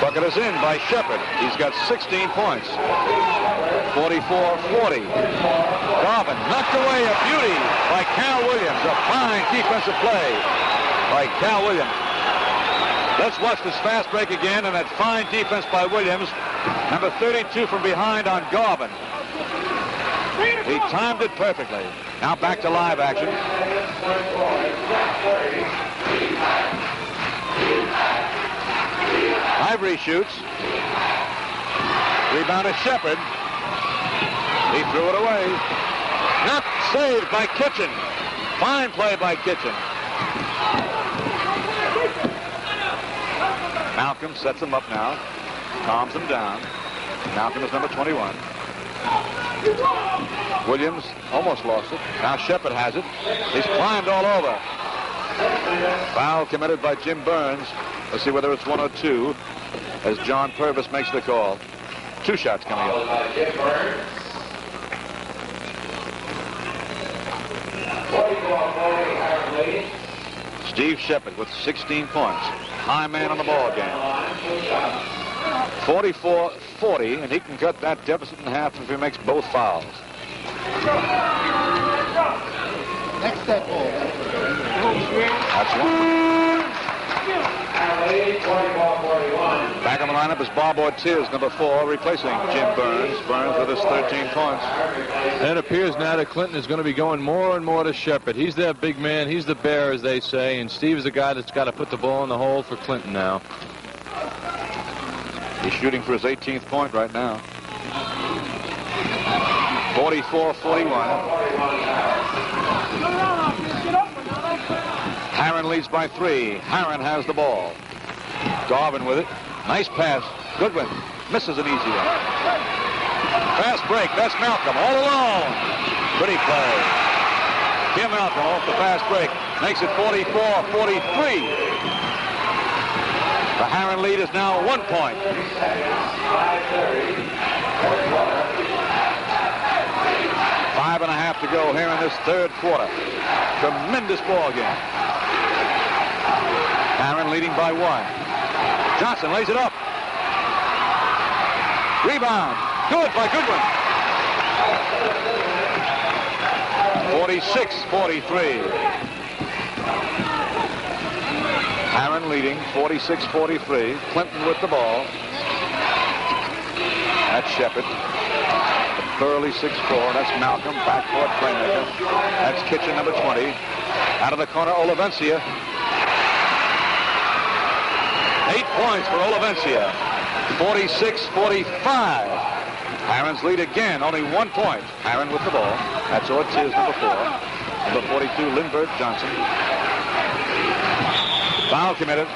Bucket is in by Shepard. He's got 16 points. 44-40. Garvin knocked away, a beauty by Cal Williams. A fine defensive play by Cal Williams. Let's watch this fast break again, and that fine defense by Williams. Number 32 from behind on Garvin. He timed it perfectly. Now back to live action. Ivory shoots. Rebound is Shepard. He threw it away. Not saved by Kitchen. Fine play by Kitchen. Malcolm sets him up now. Calms him down. Malcolm is number 21. Williams almost lost it. Now Shepard has it. He's climbed all over. Foul committed by Jim Burns. Let's see whether it's 1 or 2 as John Purvis makes the call. 2 shots coming up. Jim Burns. 44-40, Harren leading. Steve Shepard with 16 points. High man on the ball game. 44-40, and he can cut that deficit in half if he makes both fouls. Next step ball. That's one. 44-41. Back on the lineup is Bob Ortiz, number 4, replacing Jim Burns. Burns with his 13 points. And it appears now that Clinton is going to be going more and more to Shepard. He's their big man. He's the bear, as they say. And Steve is the guy that's got to put the ball in the hole for Clinton now. He's shooting for his 18th point right now. 44-41. Harren leads by 3. Harren has the ball. Garvin with it. Nice pass. Goodwin misses an easy one. Fast break. That's Malcolm all alone. Pretty play. Kim Malcolm off the fast break. Makes it 44-43. The Harren lead is now 1 point. 5.5 to go here in this 3rd quarter. Tremendous ball game. Harren leading by 1. Johnson lays it up. Rebound. Good by Goodwin. 46-43. Harren leading 46-43. Clinton with the ball. That's Shepard. The burly 6'4". That's Malcolm. Backcourt playmaker. That's Kitchen, number 20. Out of the corner, Olivencia. 8 points for Olivencia. 46-45. Harren's lead again, only 1 point. Harren with the ball. That's Ortiz, number 4. Number 42, Lindbergh Johnson. Foul committed.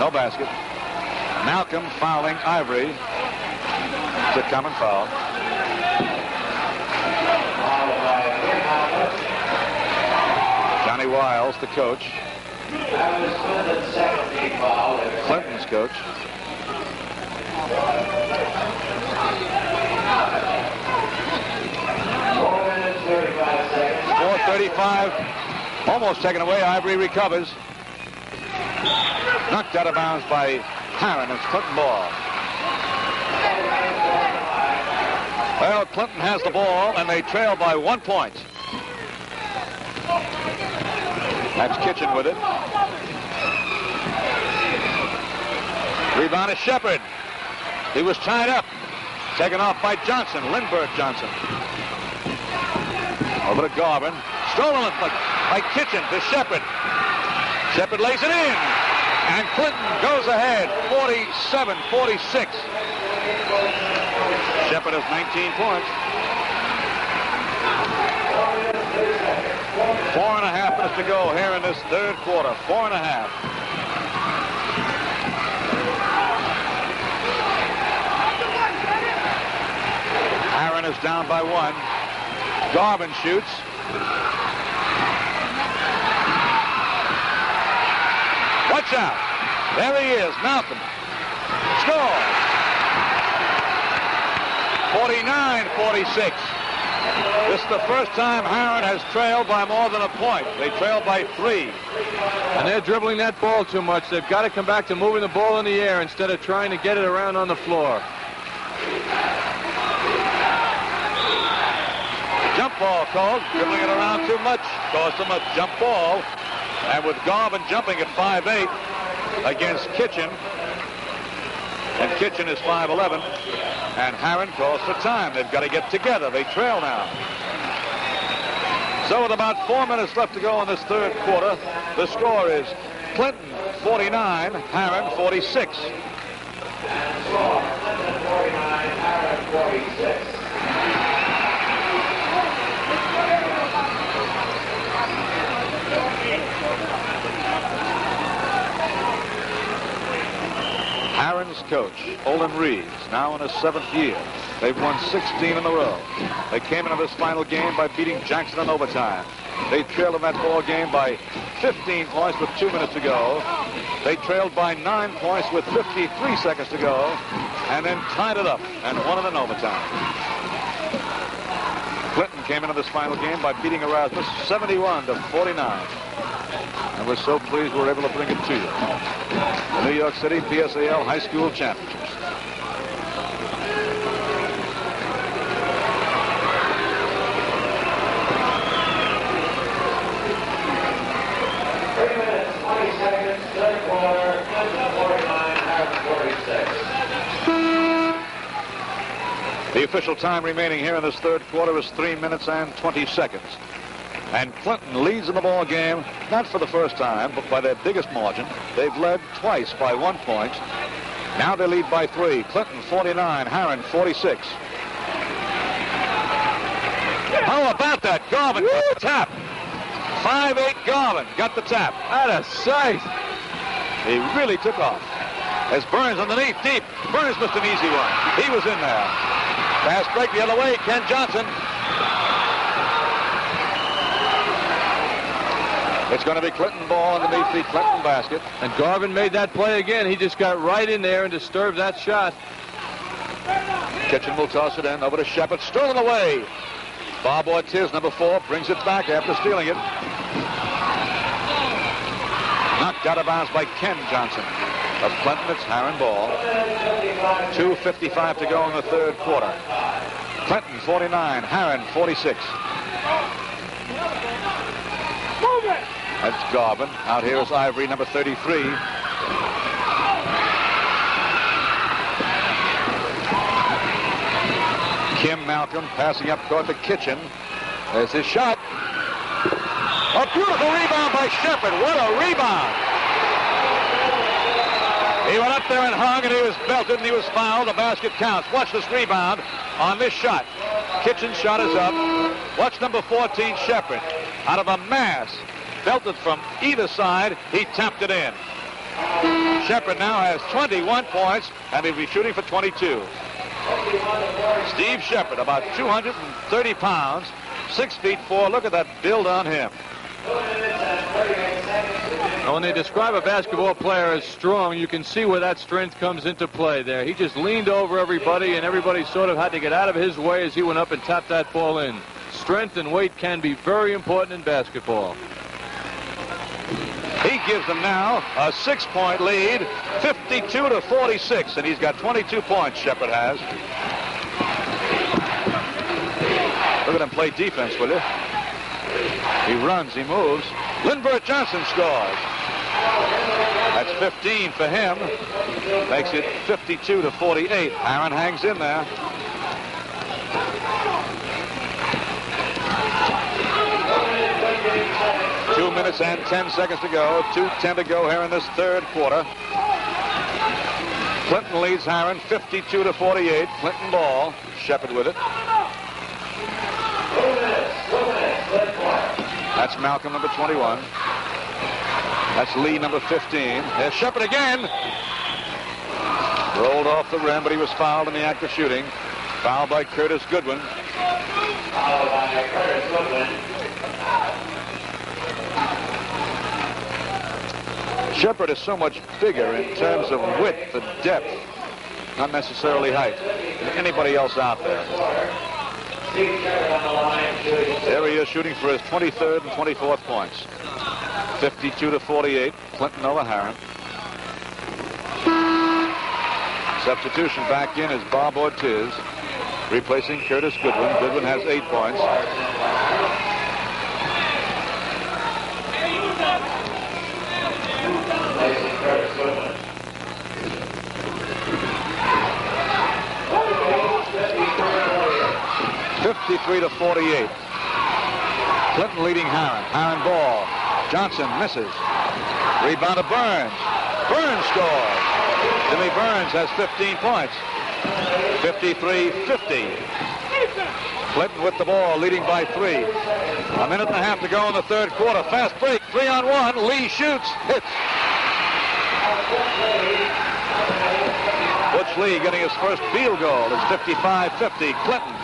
No basket. Malcolm fouling Ivory. It's a common foul. Johnny Wiles, the coach. Clinton's coach. .435, almost taken away. Ivory recovers. Knocked out of bounds by Harren. It's Clinton ball. Well, Clinton has the ball, and they trail by 1 point. That's Kitchen with it. Rebound is Shepard. He was tied up. Taken off by Johnson, Lindbergh Johnson. Over to Garvin. Stolen by Kitchen to Shepard. Shepard lays it in. And Clinton goes ahead, 47-46. Shepard has 19 points. 4.5 minutes to go here in this third quarter. 4.5. Harren is down by 1. Garvin shoots. Watch out. There he is, Malcolm. Scores. 49-46. This is the first time Harren has trailed by more than a point. They trailed by 3. And they're dribbling that ball too much. They've got to come back to moving the ball in the air instead of trying to get it around on the floor. Jump ball called. Dribbling it around too much. Caused them a jump ball. And with Garvin jumping at 5'8" against Kitchen. And Kitchen is 5'11". And Harren calls for time. They've got to get together. They trail now. So with about 4 minutes left to go in this third quarter, the score is Clinton 49, Harren 46. Clinton 49, Harren 46. Harren's coach, Olin Reeves, now in his 7th year. They've won 16 in a row. They came into this final game by beating Jackson in overtime. They trailed in that ball game by 15 points with 2 minutes to go. They trailed by 9 points with 53 seconds to go, and then tied it up and won it in overtime. Clinton came into this final game by beating Erasmus 71-49. And we're so pleased we're able to bring it to you. The New York City PSAL High School Championships. The official time remaining here in this third quarter is 3 minutes and 20 seconds. And Clinton leads in the ball game, not for the first time, but by their biggest margin. They've led twice by 1 point. Now they lead by 3. Clinton 49, Harren 46. How about that? Garvin got the tap. 5'8" Garvin got the tap. Out of sight. He really took off. As Burns underneath, deep. Burns missed an easy one. He was in there. Fast break the other way, Ken Johnson. It's going to be Clinton ball underneath the Clinton basket. And Garvin made that play again. He just got right in there and disturbed that shot. Kitchen will toss it in over to Shepard. Stolen away. Bob Ortiz, number 4, brings it back after stealing it. Knocked out of bounds by Ken Johnson. Of Clinton, it's Harren ball. 2:55 to go in the third quarter. Clinton 49, Harren 46. That's Garvin. Out here is Ivory, number 33. Kim Malcolm passing up toward the Kitchen. There's his shot. A beautiful rebound by Shepard. What a rebound. He went up there and hung, and he was belted, and he was fouled. The basket counts. Watch this rebound on this shot. Kitchen's shot is up. Watch number 14, Shepard. Out of a mass, belted from either side, he tapped it in. Shepard now has 21 points, and he'll be shooting for 22. Steve Shepard, about 230 pounds, 6'4". Look at that build on him. When they describe a basketball player as strong, you can see where that strength comes into play there. He just leaned over everybody, and everybody sort of had to get out of his way as he went up and tapped that ball in. Strength and weight can be very important in basketball. He gives them now a 6-point lead, 52-46, and he's got 22 points, Shepard has. Look at him play defense, will you? He runs, he moves. Lindbergh Johnson scores. That's 15 for him. Makes it 52-48. Harren hangs in there. Two minutes and 10 seconds to go. 2:10 to go here in this third quarter. Clinton leads Harren 52-48. Clinton ball. Shepard with it. That's Malcolm, number 21. That's Lee, number 15. There's Shepard again. Rolled off the rim, but he was fouled in the act of shooting. Fouled by Curtis Goodwin. Fouled by Curtis Goodwin. Shepard is so much bigger in terms of width and depth, not necessarily height, than anybody else out there. There he is shooting for his 23rd and 24th points. 52-48. Clinton over Harren. Substitution back in is Bob Ortiz, replacing Curtis Goodwin. Goodwin has 8 points. Curtis 53-48. Clinton leading Harren. Harren ball. Johnson misses. Rebound to Burns. Burns scores. Jimmy Burns has 15 points. 53-50. Clinton with the ball, leading by 3. A minute and a half to go in the third quarter. Fast break, 3-on-1. Lee shoots, hits. Butch Lee getting his first field goal. It's 55-50. Clinton.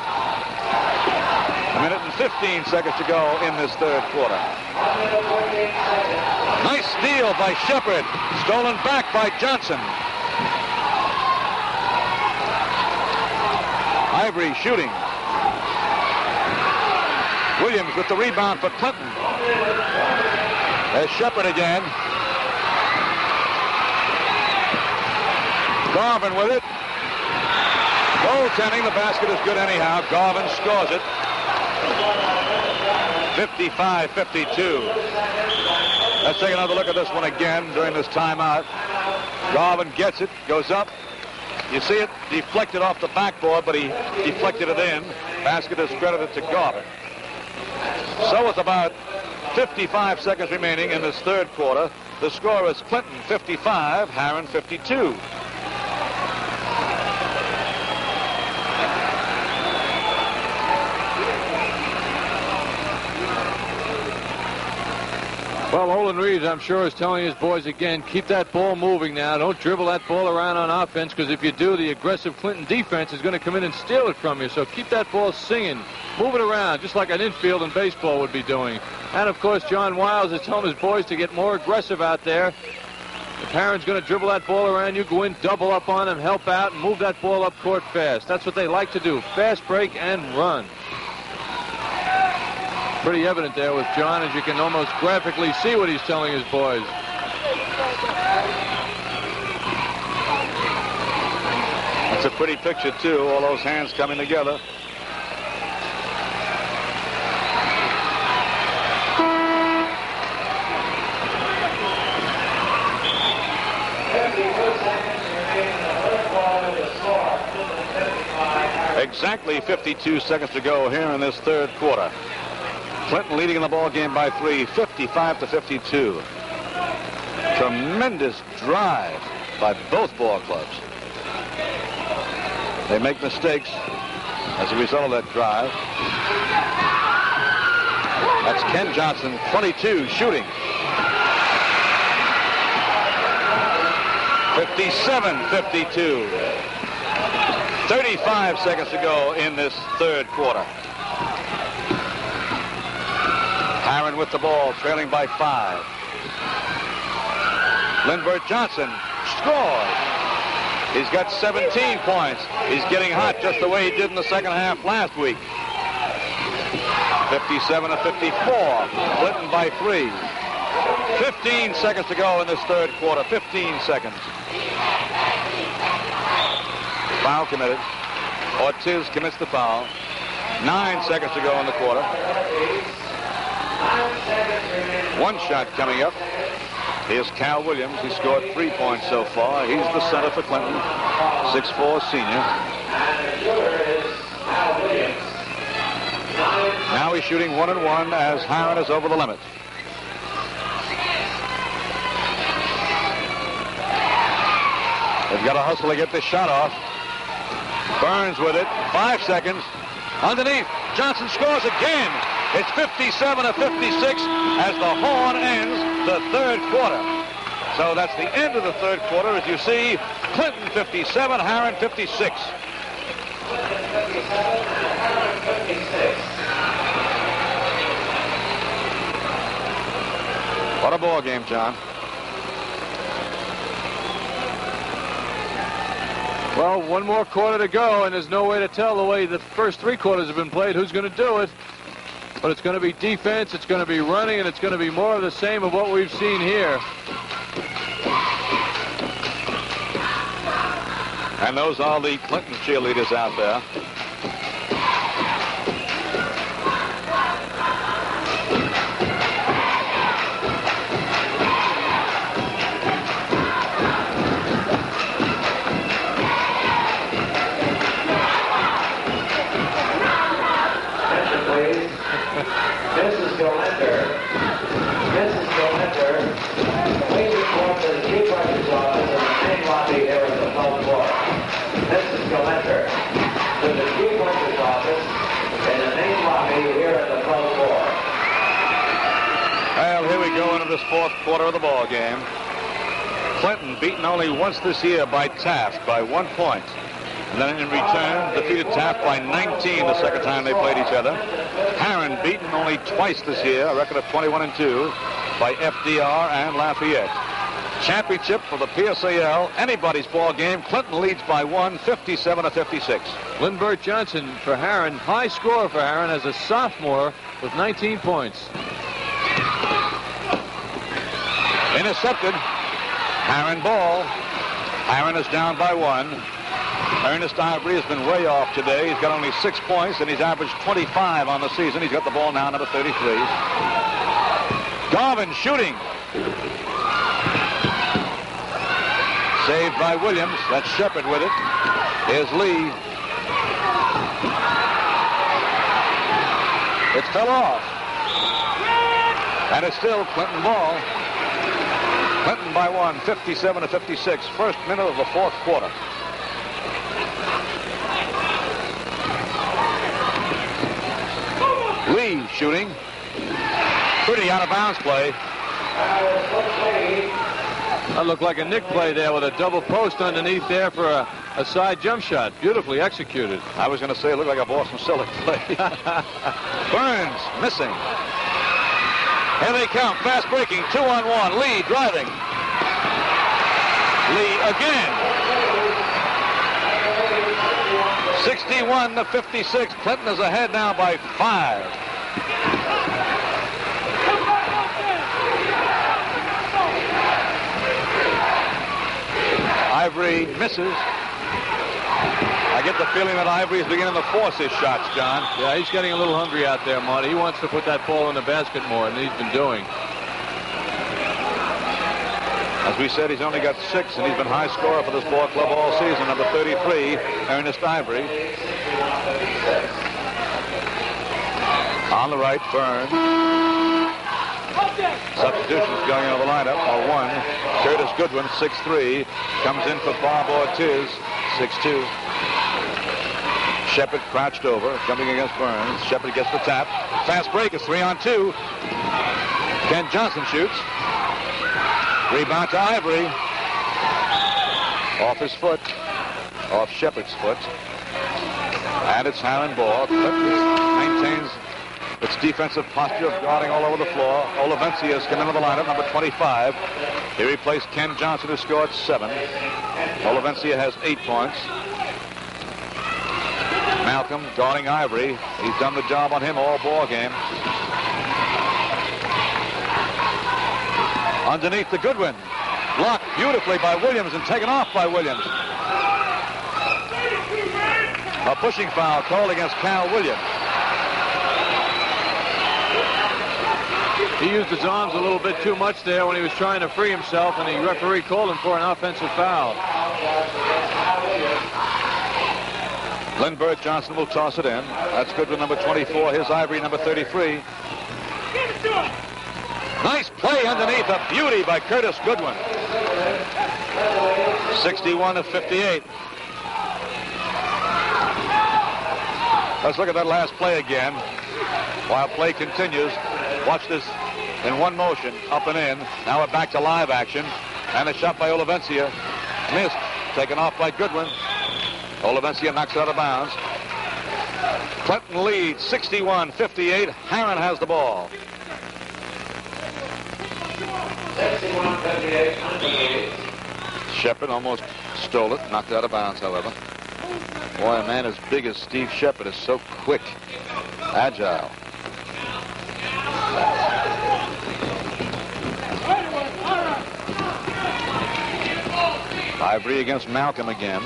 A minute and 15 seconds to go in this third quarter. Nice steal by Shepard. Stolen back by Johnson. Ivory shooting. Williams with the rebound for Clinton. There's Shepard again. Garvin with it. Goaltending. The basket is good anyhow. Garvin scores it. 55-52. Let's take another look at this one again during this timeout. Garvin gets it, goes up. You see it deflected off the backboard, but he deflected it in. Basket is credited to Garvin. So with about 55 seconds remaining in this third quarter, the score is Clinton 55, Harren 52. Well, Olin Reeves, I'm sure, is telling his boys again, keep that ball moving now. Don't dribble that ball around on offense, because if you do, the aggressive Clinton defense is going to come in and steal it from you. So keep that ball singing. Move it around, just like an infield in baseball would be doing. And, of course, John Wiles is telling his boys to get more aggressive out there. If Harren's going to dribble that ball around, you go in, double up on him, help out, and move that ball up court fast. That's what they like to do, fast break and run. Pretty evident there with John, as you can almost graphically see what he's telling his boys. It's a pretty picture, too, all those hands coming together. Exactly 52 seconds to go here in this third quarter. Clinton leading in the ball game by 3, 55-52. Tremendous drive by both ball clubs. They make mistakes as a result of that drive. That's Ken Johnson, 22, shooting. 57-52. 35 seconds to go in this third quarter. Harren with the ball, trailing by 5. Lindbergh Johnson scores. He's got 17 points. He's getting hot just the way he did in the second half last week. 57-54. Clinton by 3. 15 seconds to go in this third quarter. 15 seconds. Foul committed. Ortiz commits the foul. 9 seconds to go in the quarter. One shot coming up. Here's Cal Williams. He scored 3 points so far. He's the center for Clinton, 6'4" senior. And the shooter is Cal Williams. Now he's shooting 1 and 1 as Harren is over the limit. They've got to hustle to get this shot off. Burns with it. 5 seconds. Underneath. Johnson scores again. It's 57 to 56 as the horn ends the third quarter. So that's the end of the third quarter. As you see, Clinton 57, Harren 56. What a ball game, John. Well, one more quarter to go, and there's no way to tell the way the first 3 quarters have been played who's going to do it. But it's going to be defense, it's going to be running, and it's going to be more of the same of what we've seen here. And those are the Clinton cheerleaders out there. Mrs. Galenter, please report to the chief usher's office in the main lobby here at the club floor. Mrs. Galenter, to the chief usher's office in the main lobby here at the club floor. Well, here we go into this fourth quarter of the ball game. Clinton beaten only once this year by Taft by 1 point. And then in return, defeated Taft by 19 the second time they played each other. Harren beaten only twice this year, a record of 21-2 by FDR and Lafayette. Championship for the PSAL, anybody's ball game. Clinton leads by 1, 57 to 56. Lindbergh Johnson for Harren, high score for Harren as a sophomore with 19 points. Intercepted. Harren ball. Harren is down by 1. Ernest Ivory has been way off today. He's got only 6 points, and he's averaged 25 on the season. He's got the ball now, number 33. Garvin shooting. Saved by Williams. That's Shepard with it. Here's Lee. It fell off. And it's still Clinton ball. Clinton by 1, 57 to 56. First minute of the fourth quarter. Lee shooting. Pretty out of bounds play. That looked like a Nick play there with a double post underneath there for a side jump shot. Beautifully executed. I was going to say it looked like a Boston Celtics play. Burns missing. Here they come. Fast breaking. 2-on-1. Lee driving. Lee again. 61 to 56. Clinton is ahead now by 5. Ivory misses. I get the feeling that Ivory is beginning to force his shots, John. Yeah, he's getting a little hungry out there, Marty. He wants to put that ball in the basket more than he's been doing. As we said, he's only got 6, and he's been high scorer for this ball club all season. Number 33, Ernest Ivory. On the right, Burns. Substitutions going into the lineup are 1. Curtis Goodwin, 6'3", comes in for Bob Ortiz, 6'2". Shepard crouched over, jumping against Burns. Shepard gets the tap. Fast break is 3-on-2. Ken Johnson shoots. Rebound to Ivory. Off his foot. Off Shepard's foot. And it's Harren ball. Clinton maintains its defensive posture of guarding all over the floor. Olivencia has come into the lineup, number 25. He replaced Ken Johnson, who scored 7. Olivencia has 8 points. Malcolm guarding Ivory. He's done the job on him all ball game. Underneath to Goodwin. Blocked beautifully by Williams and taken off by Williams. A pushing foul called against Cal Williams. He used his arms a little bit too much there when he was trying to free himself, and the referee called him for an offensive foul. Lindbergh Johnson will toss it in. That's Goodwin, number 24. Here's Ivory, number 33. Nice play underneath. A beauty by Curtis Goodwin. 61-58. Let's look at that last play again. While play continues, watch this in one motion, up and in. Now we're back to live action. And a shot by Olivencia. Missed. Taken off by Goodwin. Olivencia knocks it out of bounds. Clinton leads 61-58. Harren has the ball. 61-58. Shepard almost stole it. Knocked it out of bounds, however. Boy, a man as big as Steve Shepard is so quick. Agile. Ivory against Malcolm again.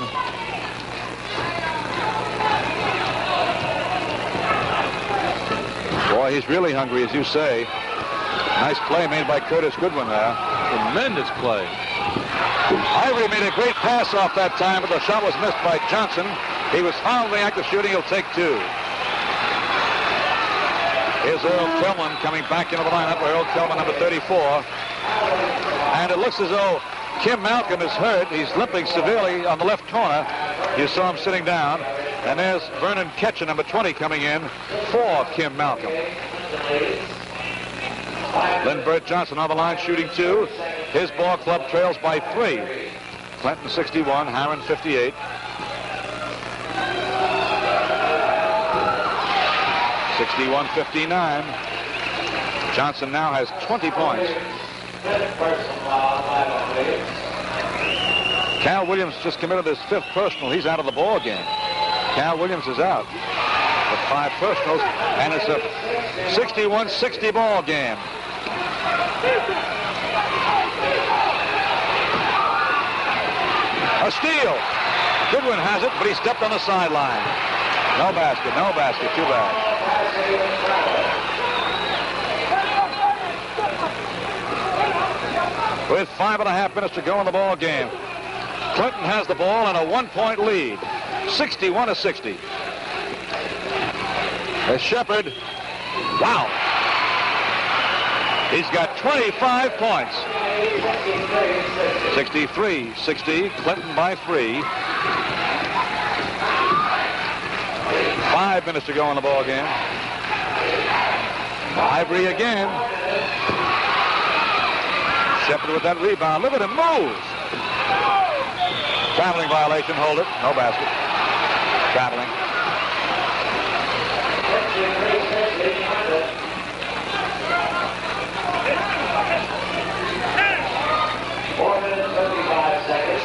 Boy, he's really hungry, as you say. Nice play made by Curtis Goodwin there. Tremendous play. Ivory made a great pass off that time, but the shot was missed by Johnson. He was fouled in the act of shooting. He'll take two. Here's Earl Tillman coming back into the lineup. Earl Tillman, number 34. And it looks as though Kim Malcolm is hurt. He's limping severely on the left corner. You saw him sitting down. And there's Vernon Ketchen, number 20, coming in for Kim Malcolm. Lindbergh Johnson on the line shooting two. His ball club trails by 3. Clinton 61, Harren 58. (61-59). Johnson now has 20 points. Cal Williams just committed his 5th personal. He's out of the ball game. Cal Williams is out with 5 personals, and it's a 61-60 ball game. A steal. Goodwin has it, but he stepped on the sideline. No basket, no basket. Too bad. With 5.5 minutes to go in the ball game, Clinton has the ball and a 1-point lead, 61-60. As Shepard, wow, he's got 25 points. 63-60, Clinton by 3. 5 minutes to go in the ball game. Ivory again. Shepard with that rebound. Look at him move. Traveling violation. Hold it. No basket. Traveling.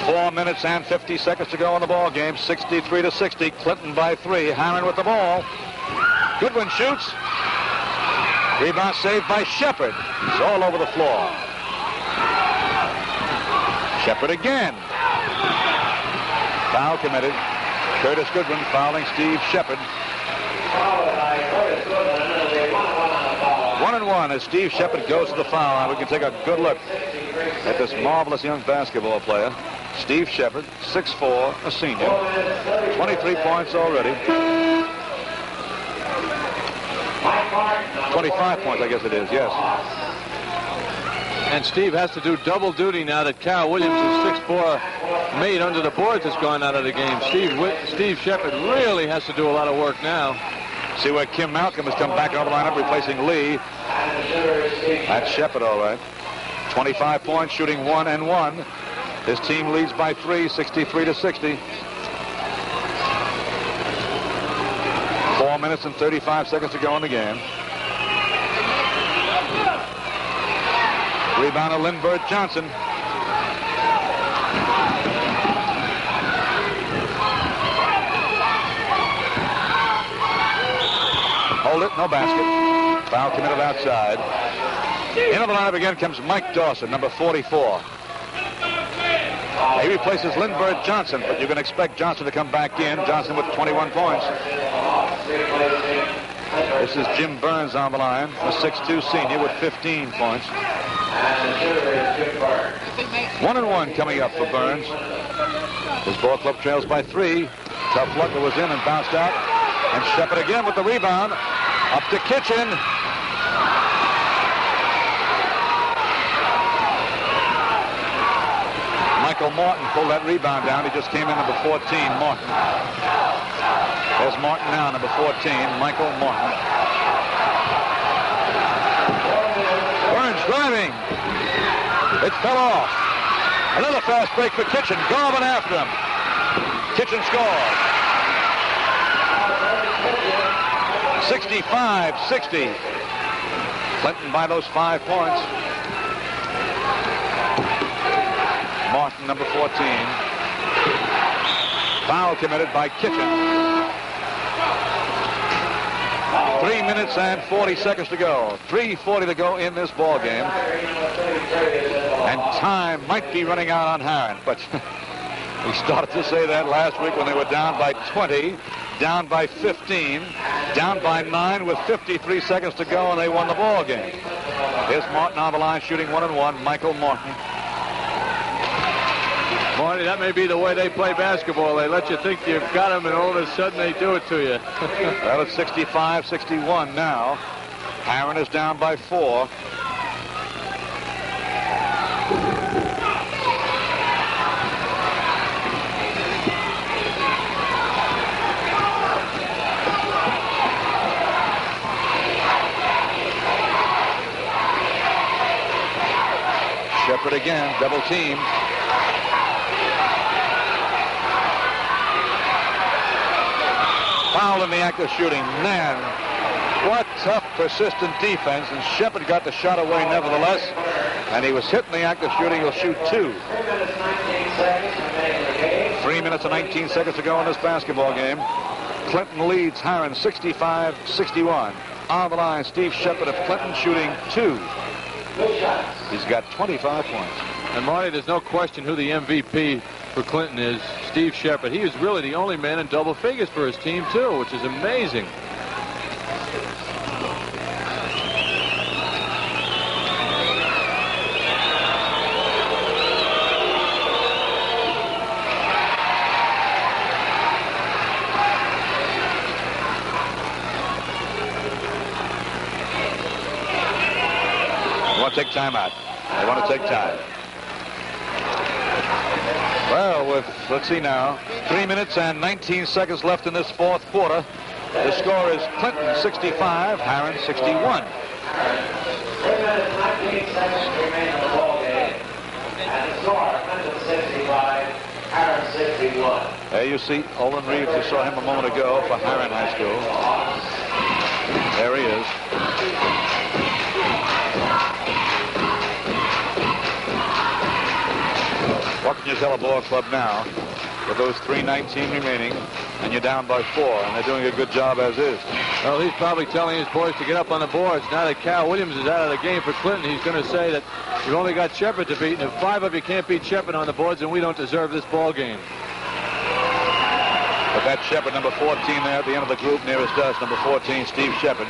Four minutes and 50 seconds to go in the ball game. 63-60. Clinton by 3. Harren with the ball. Goodwin shoots. Rebound saved by Shepard. He's all over the floor. Shepard again. Foul committed. Curtis Goodwin fouling Steve Shepard. 1-1 as Steve Shepard goes to the foul line. We can take a good look at this marvelous young basketball player. Steve Shepard, 6'4", a senior. 23 points already. 25 points, I guess it is, yes. And Steve has to do double duty now that Cal Williams, his 6'4" mate under the boards, has gone out of the game. Steve Shepard really has to do a lot of work now. See where Kim Malcolm has come back over the lineup, replacing Lee. That's Shepard, all right. 25 points, shooting 1 and 1. His team leads by 3, 63-60. 4 minutes and 35 seconds to go in the game. Rebound of Lindbergh Johnson. Hold it, no basket. Foul committed outside. Into the lineup again comes Mike Dawson, number 44. He replaces Lindbergh Johnson, but you can expect Johnson to come back in. Johnson with 21 points. This is Jim Burns on the line, a 6'2 senior with 15 points. And the shooter is Jim Burns. 1-1 coming up for Burns. His ball club trails by 3. Tough luck, it was in and bounced out. And Shepard again with the rebound. Up to Kitchen. Michael Martin pulled that rebound down. He just came in number 14, Martin. There's Martin now, number 14, Michael Martin. Burns driving. It fell off. Another fast break for Kitchen. Garvin after him. Kitchen scores. 65-60. Clinton by those 5 points. Martin, number 14. Foul committed by Kitchen. 3 minutes and 40 seconds to go. 3:40 to go in this ball game. And time might be running out on Harren, but we started to say that last week when they were down by 20, down by 15, down by 9 with 53 seconds to go, and they won the ball game. Here's Martin on the line shooting 1-1. Michael Martin. Marty, that may be the way they play basketball. They let you think you've got them, and all of a sudden they do it to you. Well, it's 65-61 now. Harren is down by 4. Shepard again, double team. Foul in the act of shooting. Man, what tough, persistent defense. And Shepard got the shot away nevertheless. And he was hit in the act of shooting. He'll shoot 2. 3 minutes and 19 seconds to go in this basketball game. Clinton leads Harren 65-61. On the line, Steve Shepard of Clinton shooting 2. He's got 25 points. And Marty, there's no question who the MVP for Clinton is. Steve Shepard. He is really the only man in double figures for his team, too, which is amazing. They want to take time out. They want to take time. Well, let's see now. 3 minutes and 19 seconds left in this fourth quarter. The score is Clinton 65, Harren 61. 3 minutes, 19 seconds remain in the ball game. And the score, Clinton 65, Harren 61. There you see Olin Reeves. You saw him a moment ago for Harren High School. There he is. What can you tell a ball club now with those 3:19 remaining and you're down by 4, and they're doing a good job as is? Well, he's probably telling his boys to get up on the boards. Now that Cal Williams is out of the game for Clinton, he's going to say that you've only got Shepard to beat, and if 5 of you can't beat Shepard on the boards, then we don't deserve this ball game. But that Shepard, number 14 there at the end of the group nearest us, number 14, Steve Shepard.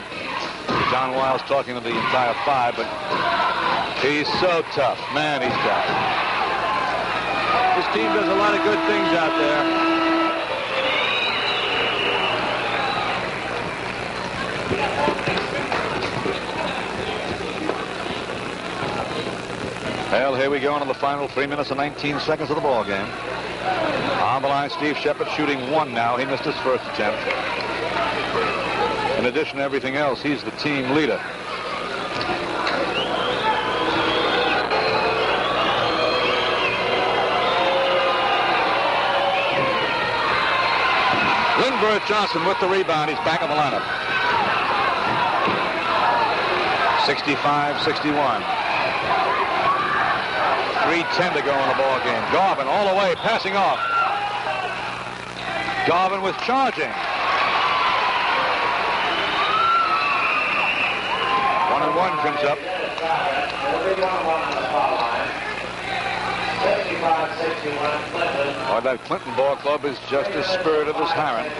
John Wiles talking to the entire 5, but he's so tough. Man, he's tough. This team does a lot of good things out there. Well, here we go into the final 3 minutes and 19 seconds of the ball game. On the line, Steve Shepard shooting 1 now. He missed his first attempt. In addition to everything else, he's the team leader. Lindbergh Johnson with the rebound. He's back on the lineup. 65-61. 3:10 to go in the ball game. Garvin all the way, passing off. Garvin was charging. 1-1 comes up. 65-61 Clinton. Boy, that Clinton ball club is just as spirited as Harren.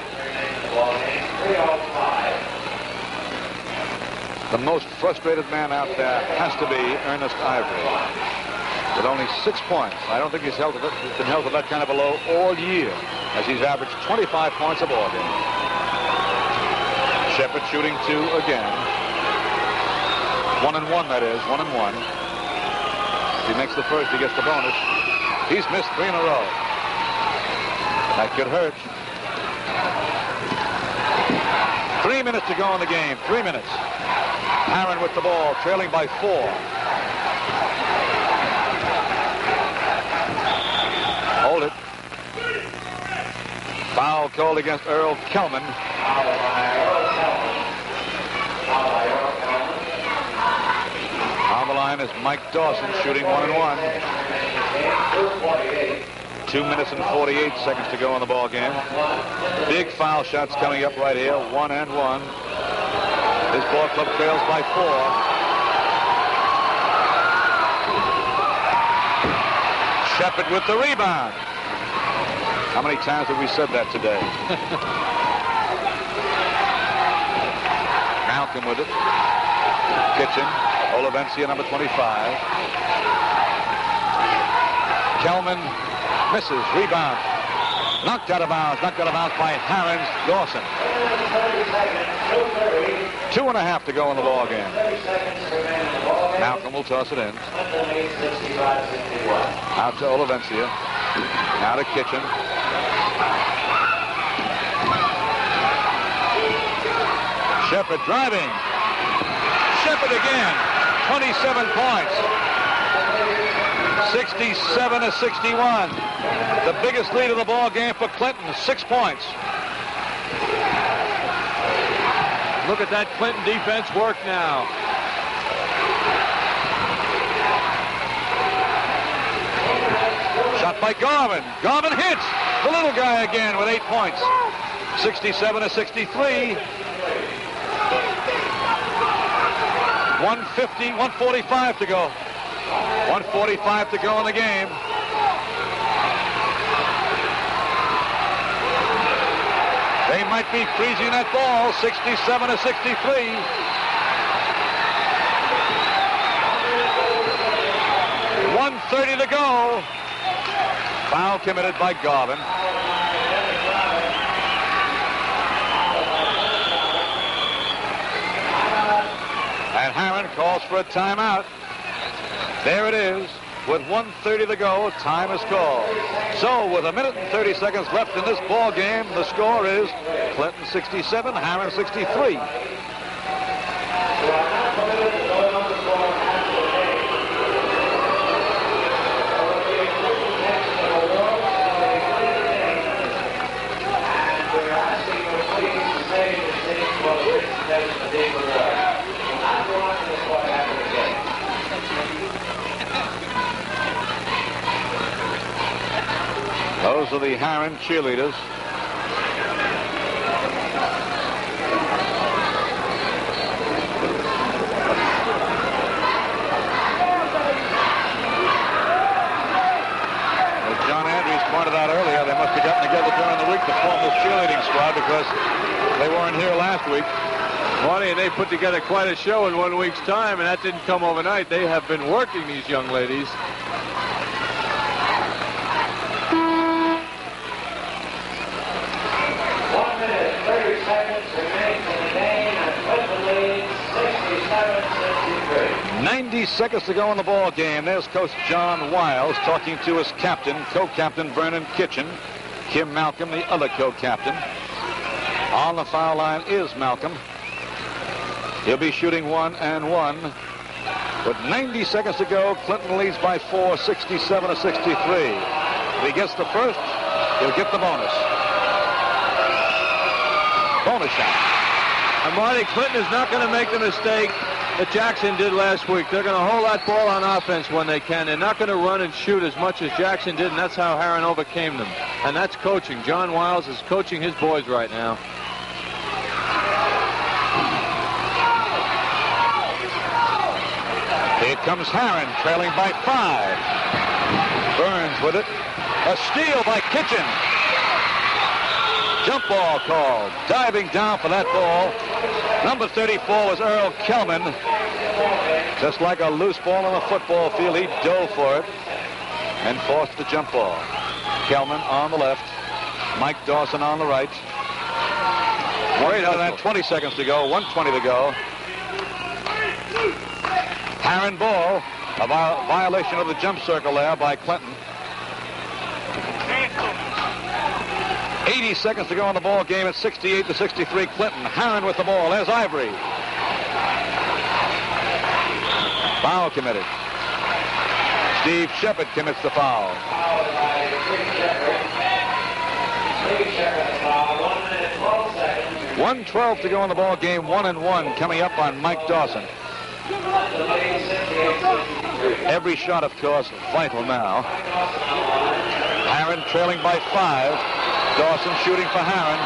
The most frustrated man out there has to be Ernest Ivory, with only 6 points. I don't think he's been held to that kind of a low all year, as he's averaged 25 points a ball game. Shepard shooting 2 again. 1 and 1, that is, 1 and 1. If he makes the first, he gets the bonus. He's missed 3 in a row. That could hurt. 3 minutes to go in the game. 3 minutes. Harren with the ball, trailing by 4. Hold it. Foul called against Earl Kelman. On the line is Mike Dawson, shooting 1 and 1. 2 minutes and 48 seconds to go in the ball game. Big foul shots coming up right here. 1 and 1. This ball club trails by 4. Shepard with the rebound. How many times have we said that today? Malcolm with it. Kitchen. Olivencia, number 25. Kelman misses. Rebound. Knocked out of bounds. Knocked out of bounds by Harren. Dawson. 2.5 to go in the ball game. Malcolm will toss it in. Out to Olivencia. Now to Kitchen. Shepard driving. Shepard again. 27 points. 67-61. The biggest lead of the ball game for Clinton. 6 points. Look at that Clinton defense work now. Shot by Garvin. Garvin hits. The little guy again with 8 points. 67-63. 145 to go. 145 to go in the game. They might be freezing that ball. 67-63. .130 to go. Foul committed by Garvin. And Harren calls for a timeout. There it is. With 1:30 to go, time is called. So with 1 minute and 30 seconds left in this ball game, the score is Clinton 67, Harren 63. Those are the Harren cheerleaders. As John Andrews pointed out earlier, they must have gotten together during the week to form this cheerleading squad because they weren't here last week. Marty, and they put together quite a show in 1 week's time, and that didn't come overnight. They have been working, these young ladies. Seconds remaining in the game, and Clinton leads 67-63. 90 seconds to go in the ball game. There's Coach John Wiles talking to his captain, co-captain Vernon Kitchen. Kim Malcolm, the other co-captain. On the foul line is Malcolm. He'll be shooting 1 and 1. With 90 seconds to go, Clinton leads by 4, 67-63. If he gets the first, he'll get the bonus. Bonus shot. And Marty, Clinton is not going to make the mistake that Jackson did last week. They're going to hold that ball on offense when they can. They're not going to run and shoot as much as Jackson did, and that's how Harren overcame them. And that's coaching. John Wiles is coaching his boys right now. Here comes Harren, trailing by 5. Burns with it. A steal by Kitchen. Jump ball called. Diving down for that ball Number 34 was Earl Kelman. Just like a loose ball on the football field, he dove for it and forced the jump ball. Kelman on the left, Mike Dawson on the right. Wait on that, 20 seconds to go, 1:20 to go. Harren ball, a violation of the jump circle there by Clinton. 80 seconds to go in the ball game at 68-63 Clinton. Harren with the ball. There's Ivory. Foul committed. Steve Shepard commits the foul. 1:12 to go in the ball game. 1-1 coming up on Mike Dawson. Every shot, of course, vital now. Harren trailing by 5. Dawson shooting for Harren.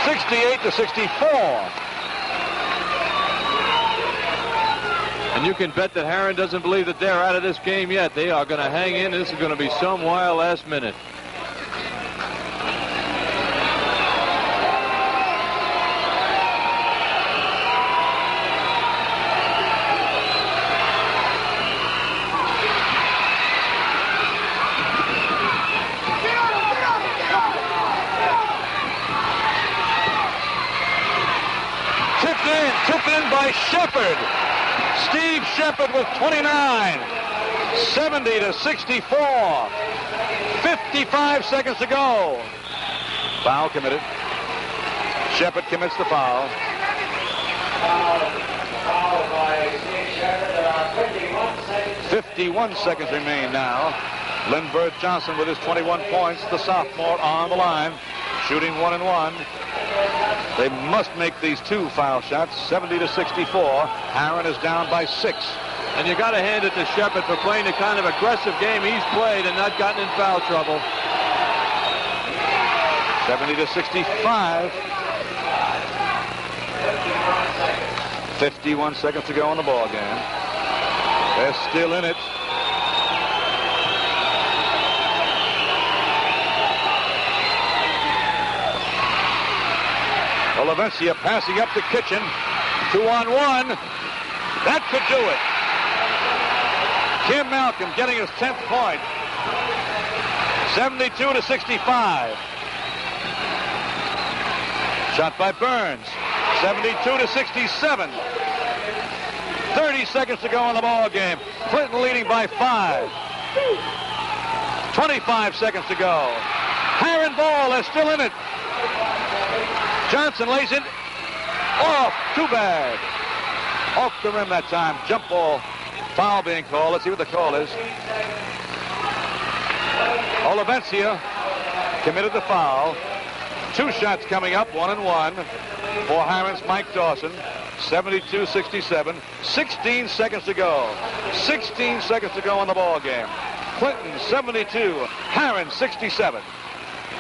68-64. And you can bet that Harren doesn't believe that they're out of this game yet. They are going to hang in. This is going to be some wild last minute. Tipped in by Shepard. Steve Shepard with 29. 70-64. 55 seconds to go. Foul committed. Shepard commits the foul. 51 seconds remain now. Lindbergh Johnson with his 21 points, the sophomore on the line, shooting 1-1. They must make these 2 foul shots, 70-64. Harren is down by 6. And you got to hand it to Shepard for playing the kind of aggressive game he's played and not gotten in foul trouble. 70-65. 51 seconds to go in the ball game. They're still in it. Olavencia passing up to Kitchen. 2-on-1. That could do it. Kim Malcolm getting his 10th point. 72-65. Shot by Burns. 72-67. 30 seconds to go in the ball game. Clinton leading by 5. 25 seconds to go. Harren ball, they're still in it. Johnson lays it off. Too bad. Off the rim that time. Jump ball. Foul being called. Let's see what the call is. Olavencia committed the foul. 2 shots coming up, 1-1 for Harren's Mike Dawson. 72-67. 16 seconds to go. 16 seconds to go in the ball game. Clinton 72. Harren 67.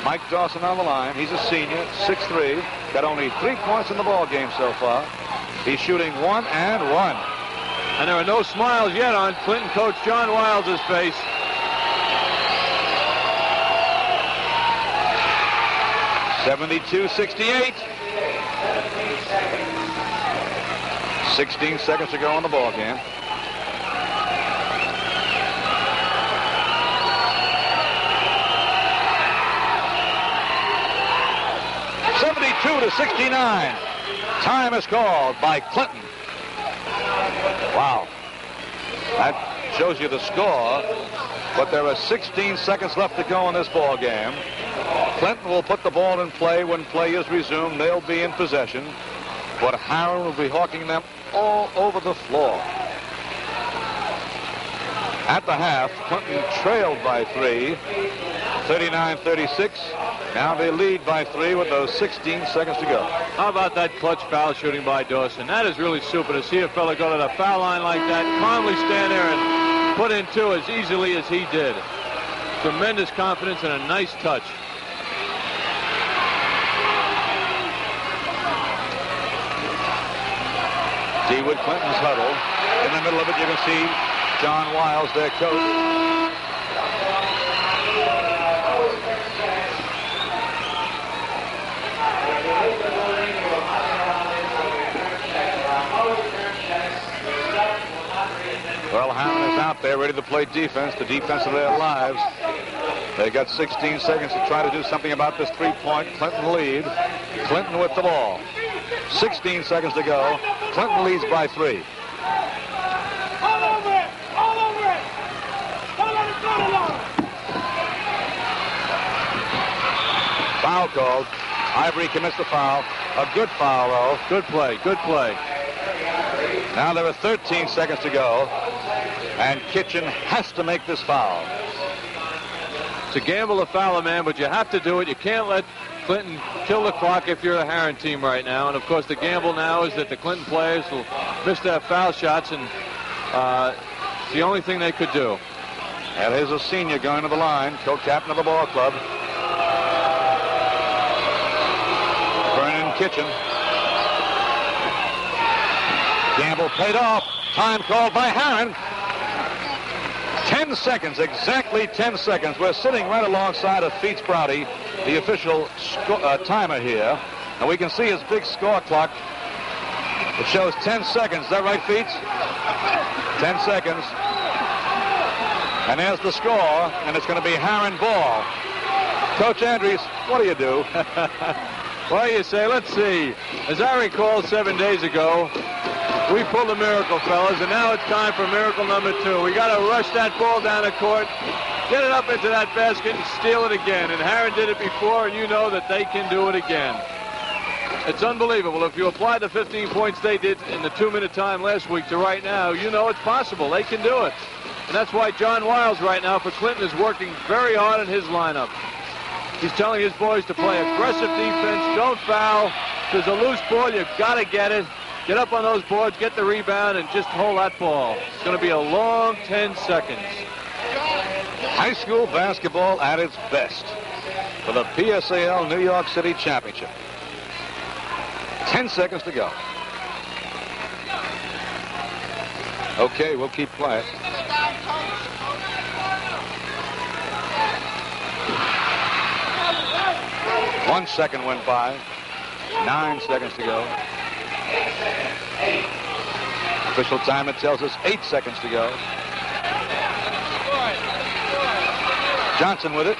Mike Dawson on the line. He's a senior, 6'3". Got only 3 points in the ball game so far. He's shooting 1-1. And there are no smiles yet on Clinton coach John Wiles' face. 72-68. 16 seconds to go in the ball game. To 69. Time is called by Clinton. Wow. That shows you the score. But there are 16 seconds left to go in this ball game. Clinton will put the ball in play when play is resumed. They'll be in possession. But Harren will be hawking them all over the floor. At the half, Clinton trailed by 3. 39-36. Now they lead by 3 with those 16 seconds to go. How about that clutch foul shooting by Dawson? That is really super to see a fella go to the foul line like that, calmly stand there and put in 2 as easily as he did. Tremendous confidence and a nice touch. Dewitt Clinton's huddle. In the middle of it, you can see John Wiles, their coach. they're ready to play defense, the defense of their lives. They got 16 seconds to try to do something about this three-point Clinton lead. Clinton with the ball. 16 seconds to go. Clinton leads by 3. All over it! All over it! Don't let it go alone! Foul called. Ivory commits the foul. A good foul, though. Good play, good play. Now there are 13 seconds to go, and Kitchen has to make this foul. It's a gamble to foul a man, but you have to do it. You can't let Clinton kill the clock if you're the Harren team right now. And, of course, the gamble now is that the Clinton players will miss their foul shots, and it's the only thing they could do. And here's a senior going to the line, co-captain of the ball club. Vernon Kitchen. Gamble played off. Time called by Harren. 10 seconds, exactly 10 seconds. We're sitting right alongside of Feets Browdy, the official timer here. And we can see his big score clock. It shows 10 seconds. Is that right, Feets? 10 seconds. And there's the score, and it's going to be Harren ball. Coach Andrews, what do you do? Well, you say, let's see. As I recall 7 days ago, we pulled a miracle, fellas, and now it's time for miracle number 2. We got to rush that ball down the court, get it up into that basket, and steal it again. And Harren did it before, and you know that they can do it again. It's unbelievable. If you apply the 15 points they did in the 2-minute time last week to right now, you know it's possible. They can do it. And that's why John Wiles right now for Clinton is working very hard in his lineup. He's telling his boys to play aggressive defense, don't foul. If there's a loose ball, you've got to get it. Get up on those boards, get the rebound, and just hold that ball. It's going to be a long 10 seconds. High school basketball at its best for the PSAL New York City Championship. 10 seconds to go. Okay, we'll keep quiet. One second went by. 9 seconds to go. Official timer tells us 8 seconds to go. Johnson with it.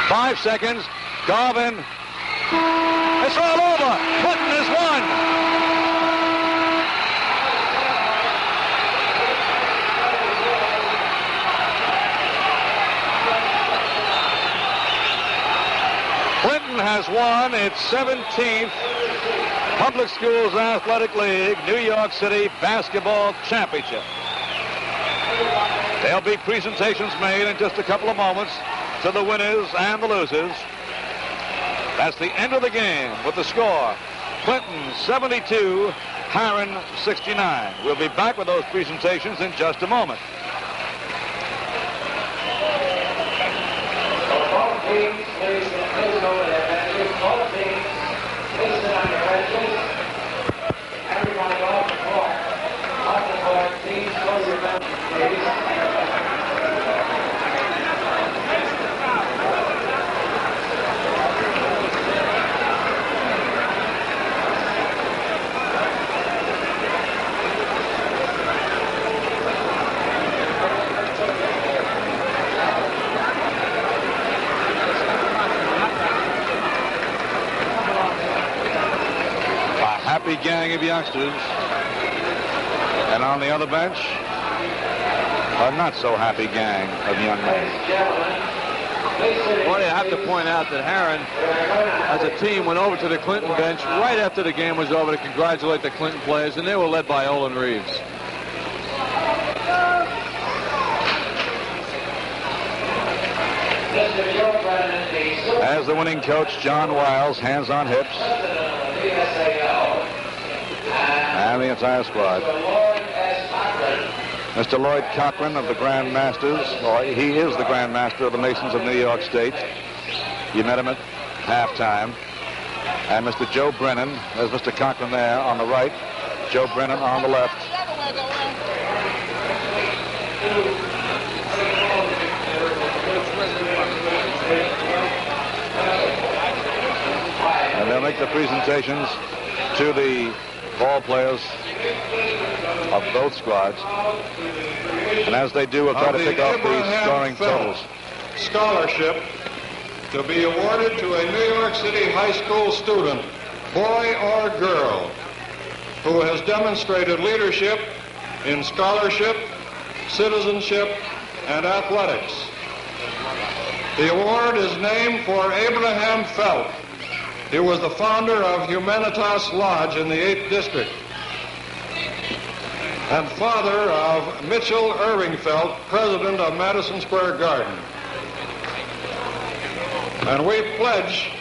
5 seconds. Garvin. It's all over. Clinton has won. Clinton has won its 17th Public Schools Athletic League New York City Basketball Championship. There'll be presentations made in just a couple of moments to the winners and the losers. That's the end of the game with the score. Clinton 72, Harren 69. We'll be back with those presentations in just a moment. Both teams, please over their benches. Both teams, please sit on your benches. Everybody off the court. Off the court, please go to your benches, please. Happy gang of youngsters. And on the other bench, a not so happy gang of young men. Well, you have to point out that Harren, as a team, went over to the Clinton bench right after the game was over to congratulate the Clinton players, and they were led by Olin Reeves. As the winning coach, John Wiles, hands on hips. And the entire squad. Mr. Lloyd Cochran of the Grand Masters, or he is the Grand Master of the Masons of New York State. You met him at halftime. And Mr. Joe Brennan, there's Mr. Cochran there on the right, Joe Brennan on the left. And they'll make the presentations to the ball players of both squads. And as they do, we'll try to pick off the scoring totals. Scholarship to be awarded to a New York City high school student, boy or girl, who has demonstrated leadership in scholarship, citizenship, and athletics. The award is named for Abraham Felt. He was the founder of Humanitas Lodge in the 8th District and father of Mitchell Irving Felt, president of Madison Square Garden. And we pledge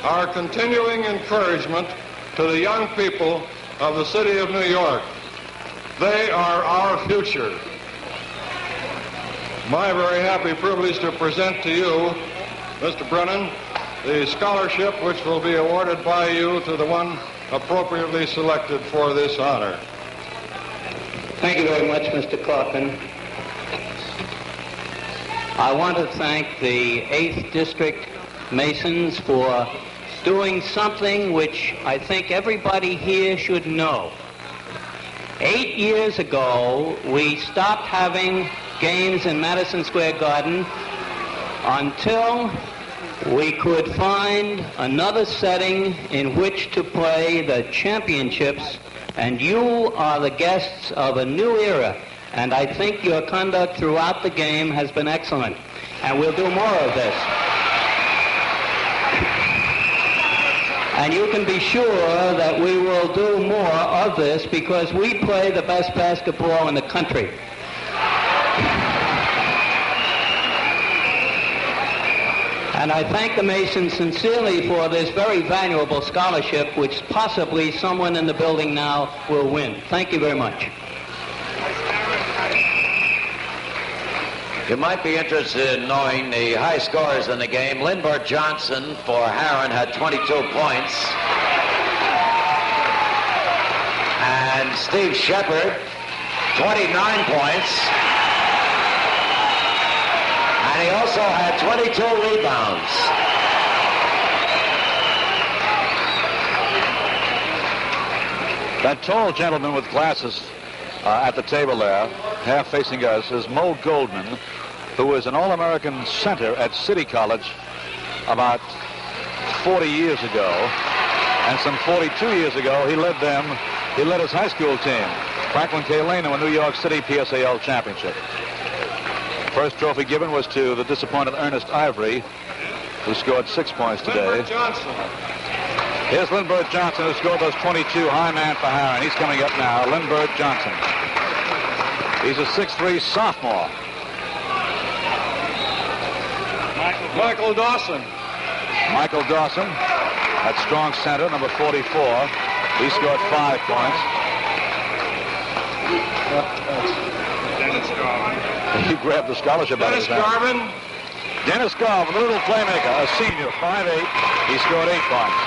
our continuing encouragement to the young people of the city of New York. They are our future. My very happy privilege to present to you, Mr. Brennan, the scholarship which will be awarded by you to the one appropriately selected for this honor. Thank you very much, Mr. Corcoran. I want to thank the 8th District Masons for doing something which I think everybody here should know. 8 years ago, we stopped having games in Madison Square Garden until we could find another setting in which to play the championships, and you are the guests of a new era, and I think your conduct throughout the game has been excellent, and we'll do more of this. And you can be sure that we will do more of this because we play the best basketball in the country. And I thank the Masons sincerely for this very valuable scholarship, which possibly someone in the building now will win. Thank you very much. You might be interested in knowing the high scores in the game. Lindbergh Johnson for Harren had 22 points. And Steve Shepard, 29 points. And he also had 22 rebounds. That tall gentleman with glasses at the table there, half facing us, is Mo Goldman, who was an All-American center at City College about 40 years ago. And some 42 years ago, he led his high school team, Franklin K. Lane, to a New York City PSAL championship. First trophy given was to the disappointed Ernest Ivory, who scored 6 points today. Lindbergh Johnson. Here's Lindbergh Johnson, who scored those 22. High man for Harren. He's coming up now. Lindbergh Johnson. He's a 6'3" sophomore. Michael Dawson. Michael Dawson, that strong center, number 44. He scored 5 points. He grabbed the scholarship out of his hand. Dennis Garvin. Dennis Garvin, the little playmaker, a senior, 5'8". He scored 8 points.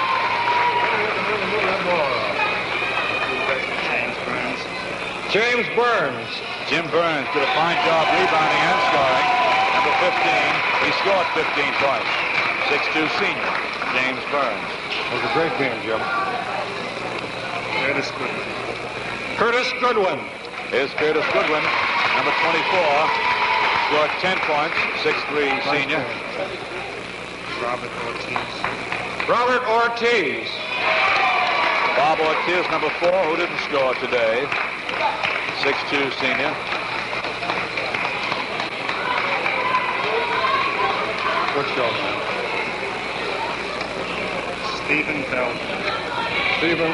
James Burns. Jim Burns did a fine job rebounding and scoring. Number 15, he scored 15 points. 6'2" senior, James Burns. That was a great game, Jim. Curtis Goodwin. Curtis Goodwin. Here's Curtis Goodwin, number 24, scored 10 points, 6'3" senior. Robert Ortiz. Robert Ortiz. Bob Ortiz, number 4, who didn't score today, 6'2" senior. What's your name? Stephen Bell. Stephen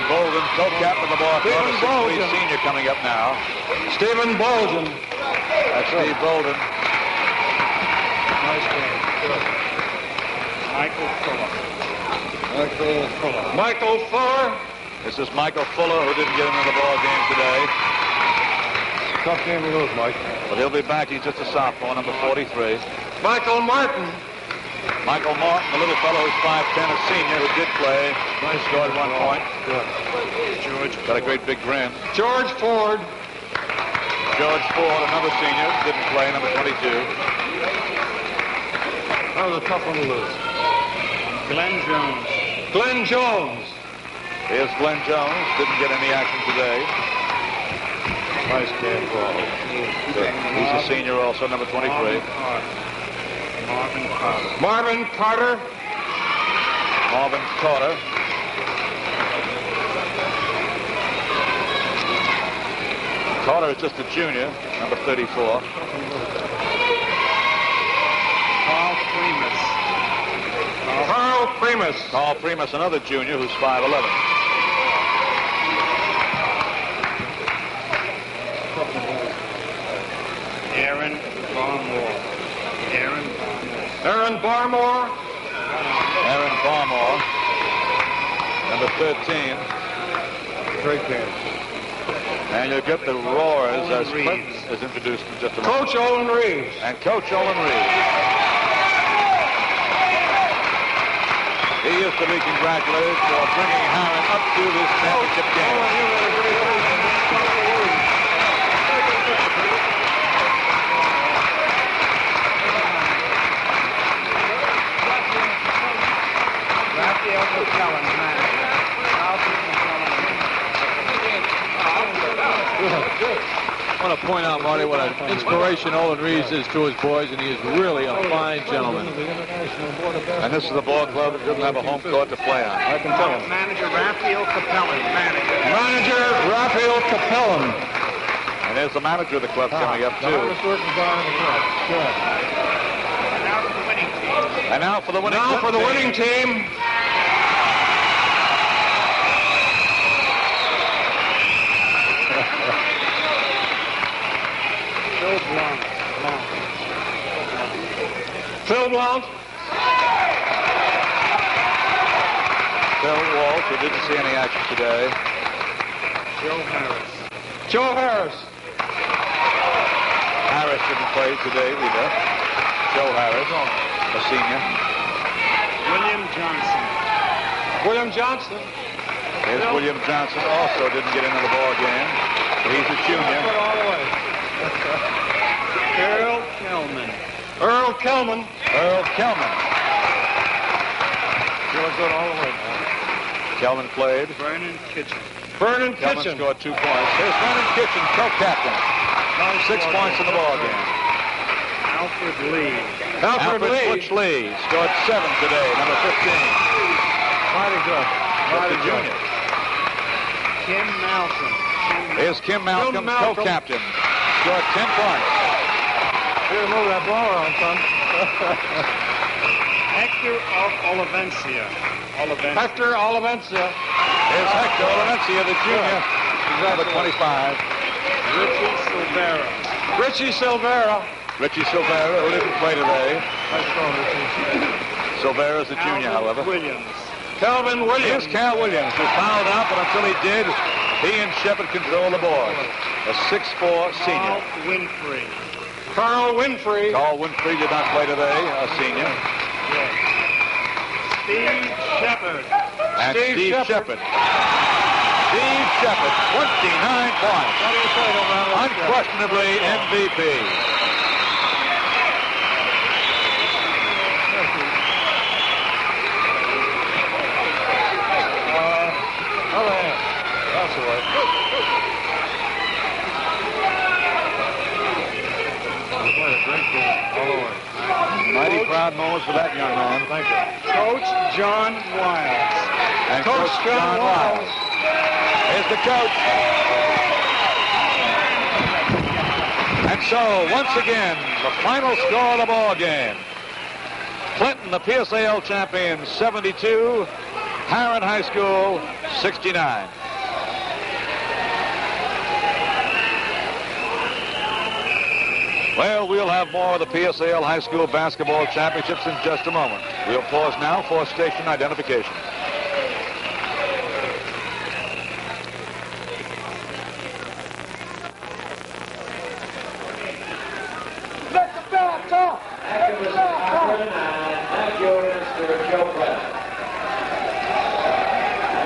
Bolden, co-captain of the ball club, a 6'3" senior coming up now. Stephen Bolden. That's Steve Bolden. Nice game. Good. Michael Fuller. Michael Fuller. This is Michael Fuller, who didn't get into the ball game today. Tough game to lose, Mike. But he'll be back. He's just a sophomore, number 43. Michael Martin. Michael Martin, the little fellow who's 5'10", a senior who did play. Nice, scored 1 point. Good. George Got a great big grin. George Ford. George Ford, another senior, didn't play, number 22. That was a tough one to lose. Glenn Jones. Glenn Jones. Here's Glenn Jones. Didn't get any action today. Nice game ball. He's a senior also, number 23. Marvin Carter. Marvin Carter. Carter is just a junior, number 34. Carl Primus, another junior who's 5'11". Aaron Barmore. Number 13. Great game. And you'll get the roars as Clinton is introduced in just a moment. Coach Olin Reeves. And Coach Olin Reeves. He is to be congratulated for bringing Harren up to this championship game. I want to point out, Marty, what an inspiration Olin Reeves is to his boys, and he is really a fine gentleman. And this is the ball club that doesn't have a home court to play on. I can tell you. Manager Raphael Capellan. And there's the manager of the club coming up, too. And now for the winning team. Phil Blount. Phil Walsh, who didn't see any action today. Joe Harris. Harris didn't play today either. Joe Harris, a senior. William Johnson. Here's William Johnson, also didn't get into the ball game. He's a junior. Earl Kelman. Feeling good all the way. Kelman played. Vernon Kelman Kitchen. scored 2 points. Here's Vernon Kitchen, co-captain. 6 points in the ball game. Alfred Butch Lee scored 7 today, number 15. Mighty good. Just a junior. Kim Malcolm. Here's Kim Malcolm, co-captain. Scored 10 points. Here, move that ball around, son. Hector Olivencia. Here's Hector Olivencia, the junior. He's number 25. Richie Silvera. Who didn't play today. Silvera's a junior, however. Calvin Williams. Here's Cal Williams, who fouled out, but until he did, he and Shepard control the board. A 6'4" senior. Carl Winfrey. Carl Winfrey did not play today, a senior. Steve Shepard. And Steve Shepard. Steve Shepard, 29 points. Unquestionably MVP. That's the way. Mighty proud moments for that young man. Thank you. Coach John Wiles. And Coach John Wiles. Here's the coach. And so, once again, the final score of the ball game. Clinton, the PSAL champion, 72. Harren High School, 69. Well, we'll have more of the PSAL High School Basketball Championships in just a moment. We'll pause now for station identification. Thank you, Mr. Cochran, and thank you, Mr. Joe Clement.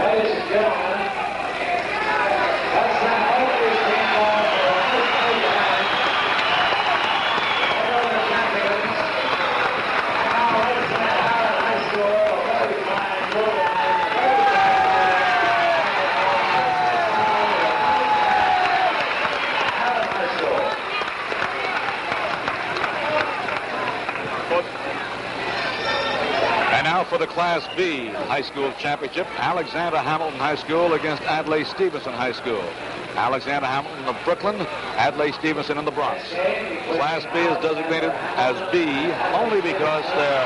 Ladies and gentlemen, let's send both these teams on for a first round. They are the champions. Now let's send Harren High School a very fine for the Class B high school championship. Alexander Hamilton High School against Adlai Stevenson High School. Alexander Hamilton of Brooklyn, Adlai Stevenson in the Bronx. Class B is designated as B only because their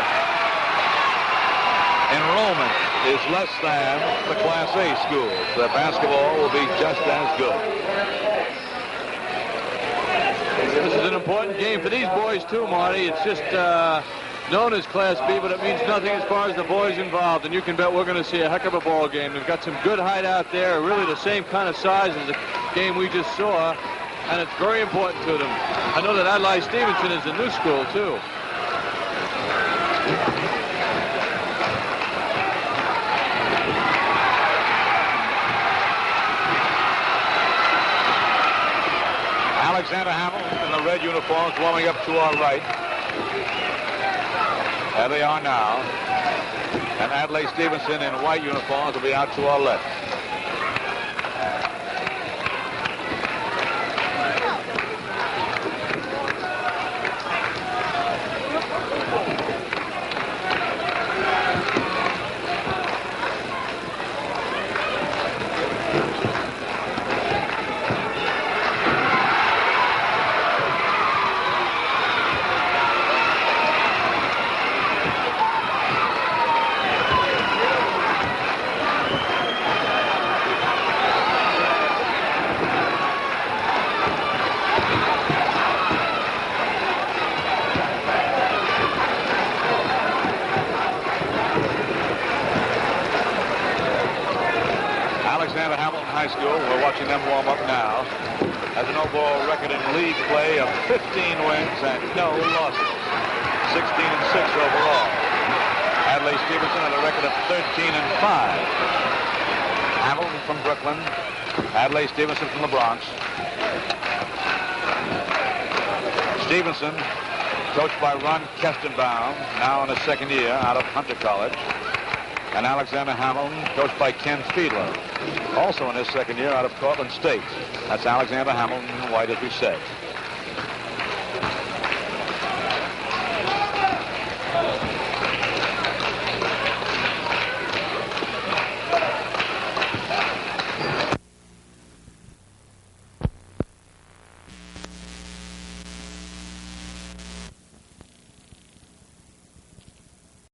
enrollment is less than the Class A schools. Their basketball will be just as good. This is an important game for these boys, too, Marty. It's just known as Class B, but it means nothing as far as the boys involved. And you can bet we're going to see a heck of a ball game. They've got some good height out there, really the same kind of size as the game we just saw. And it's very important to them. I know that Adlai Stevenson is a new school, too. Alexander Hamilton in the red uniforms warming up to our right. There they are now. And Adlai Stevenson in white uniforms will be out to our left. We're watching them warm up now. Has an overall record in league play of 15 wins and no losses. 16-6 overall. Adlai Stevenson had a record of 13-5. Hamilton from Brooklyn. Adlai Stevenson from the Bronx. Stevenson, coached by Ron Kestenbaum, now in his second year out of Hunter College. And Alexander Hamilton, coached by Ken Fiedler, also in his second year out of Cortland State. That's Alexander Hamilton in white, as we said.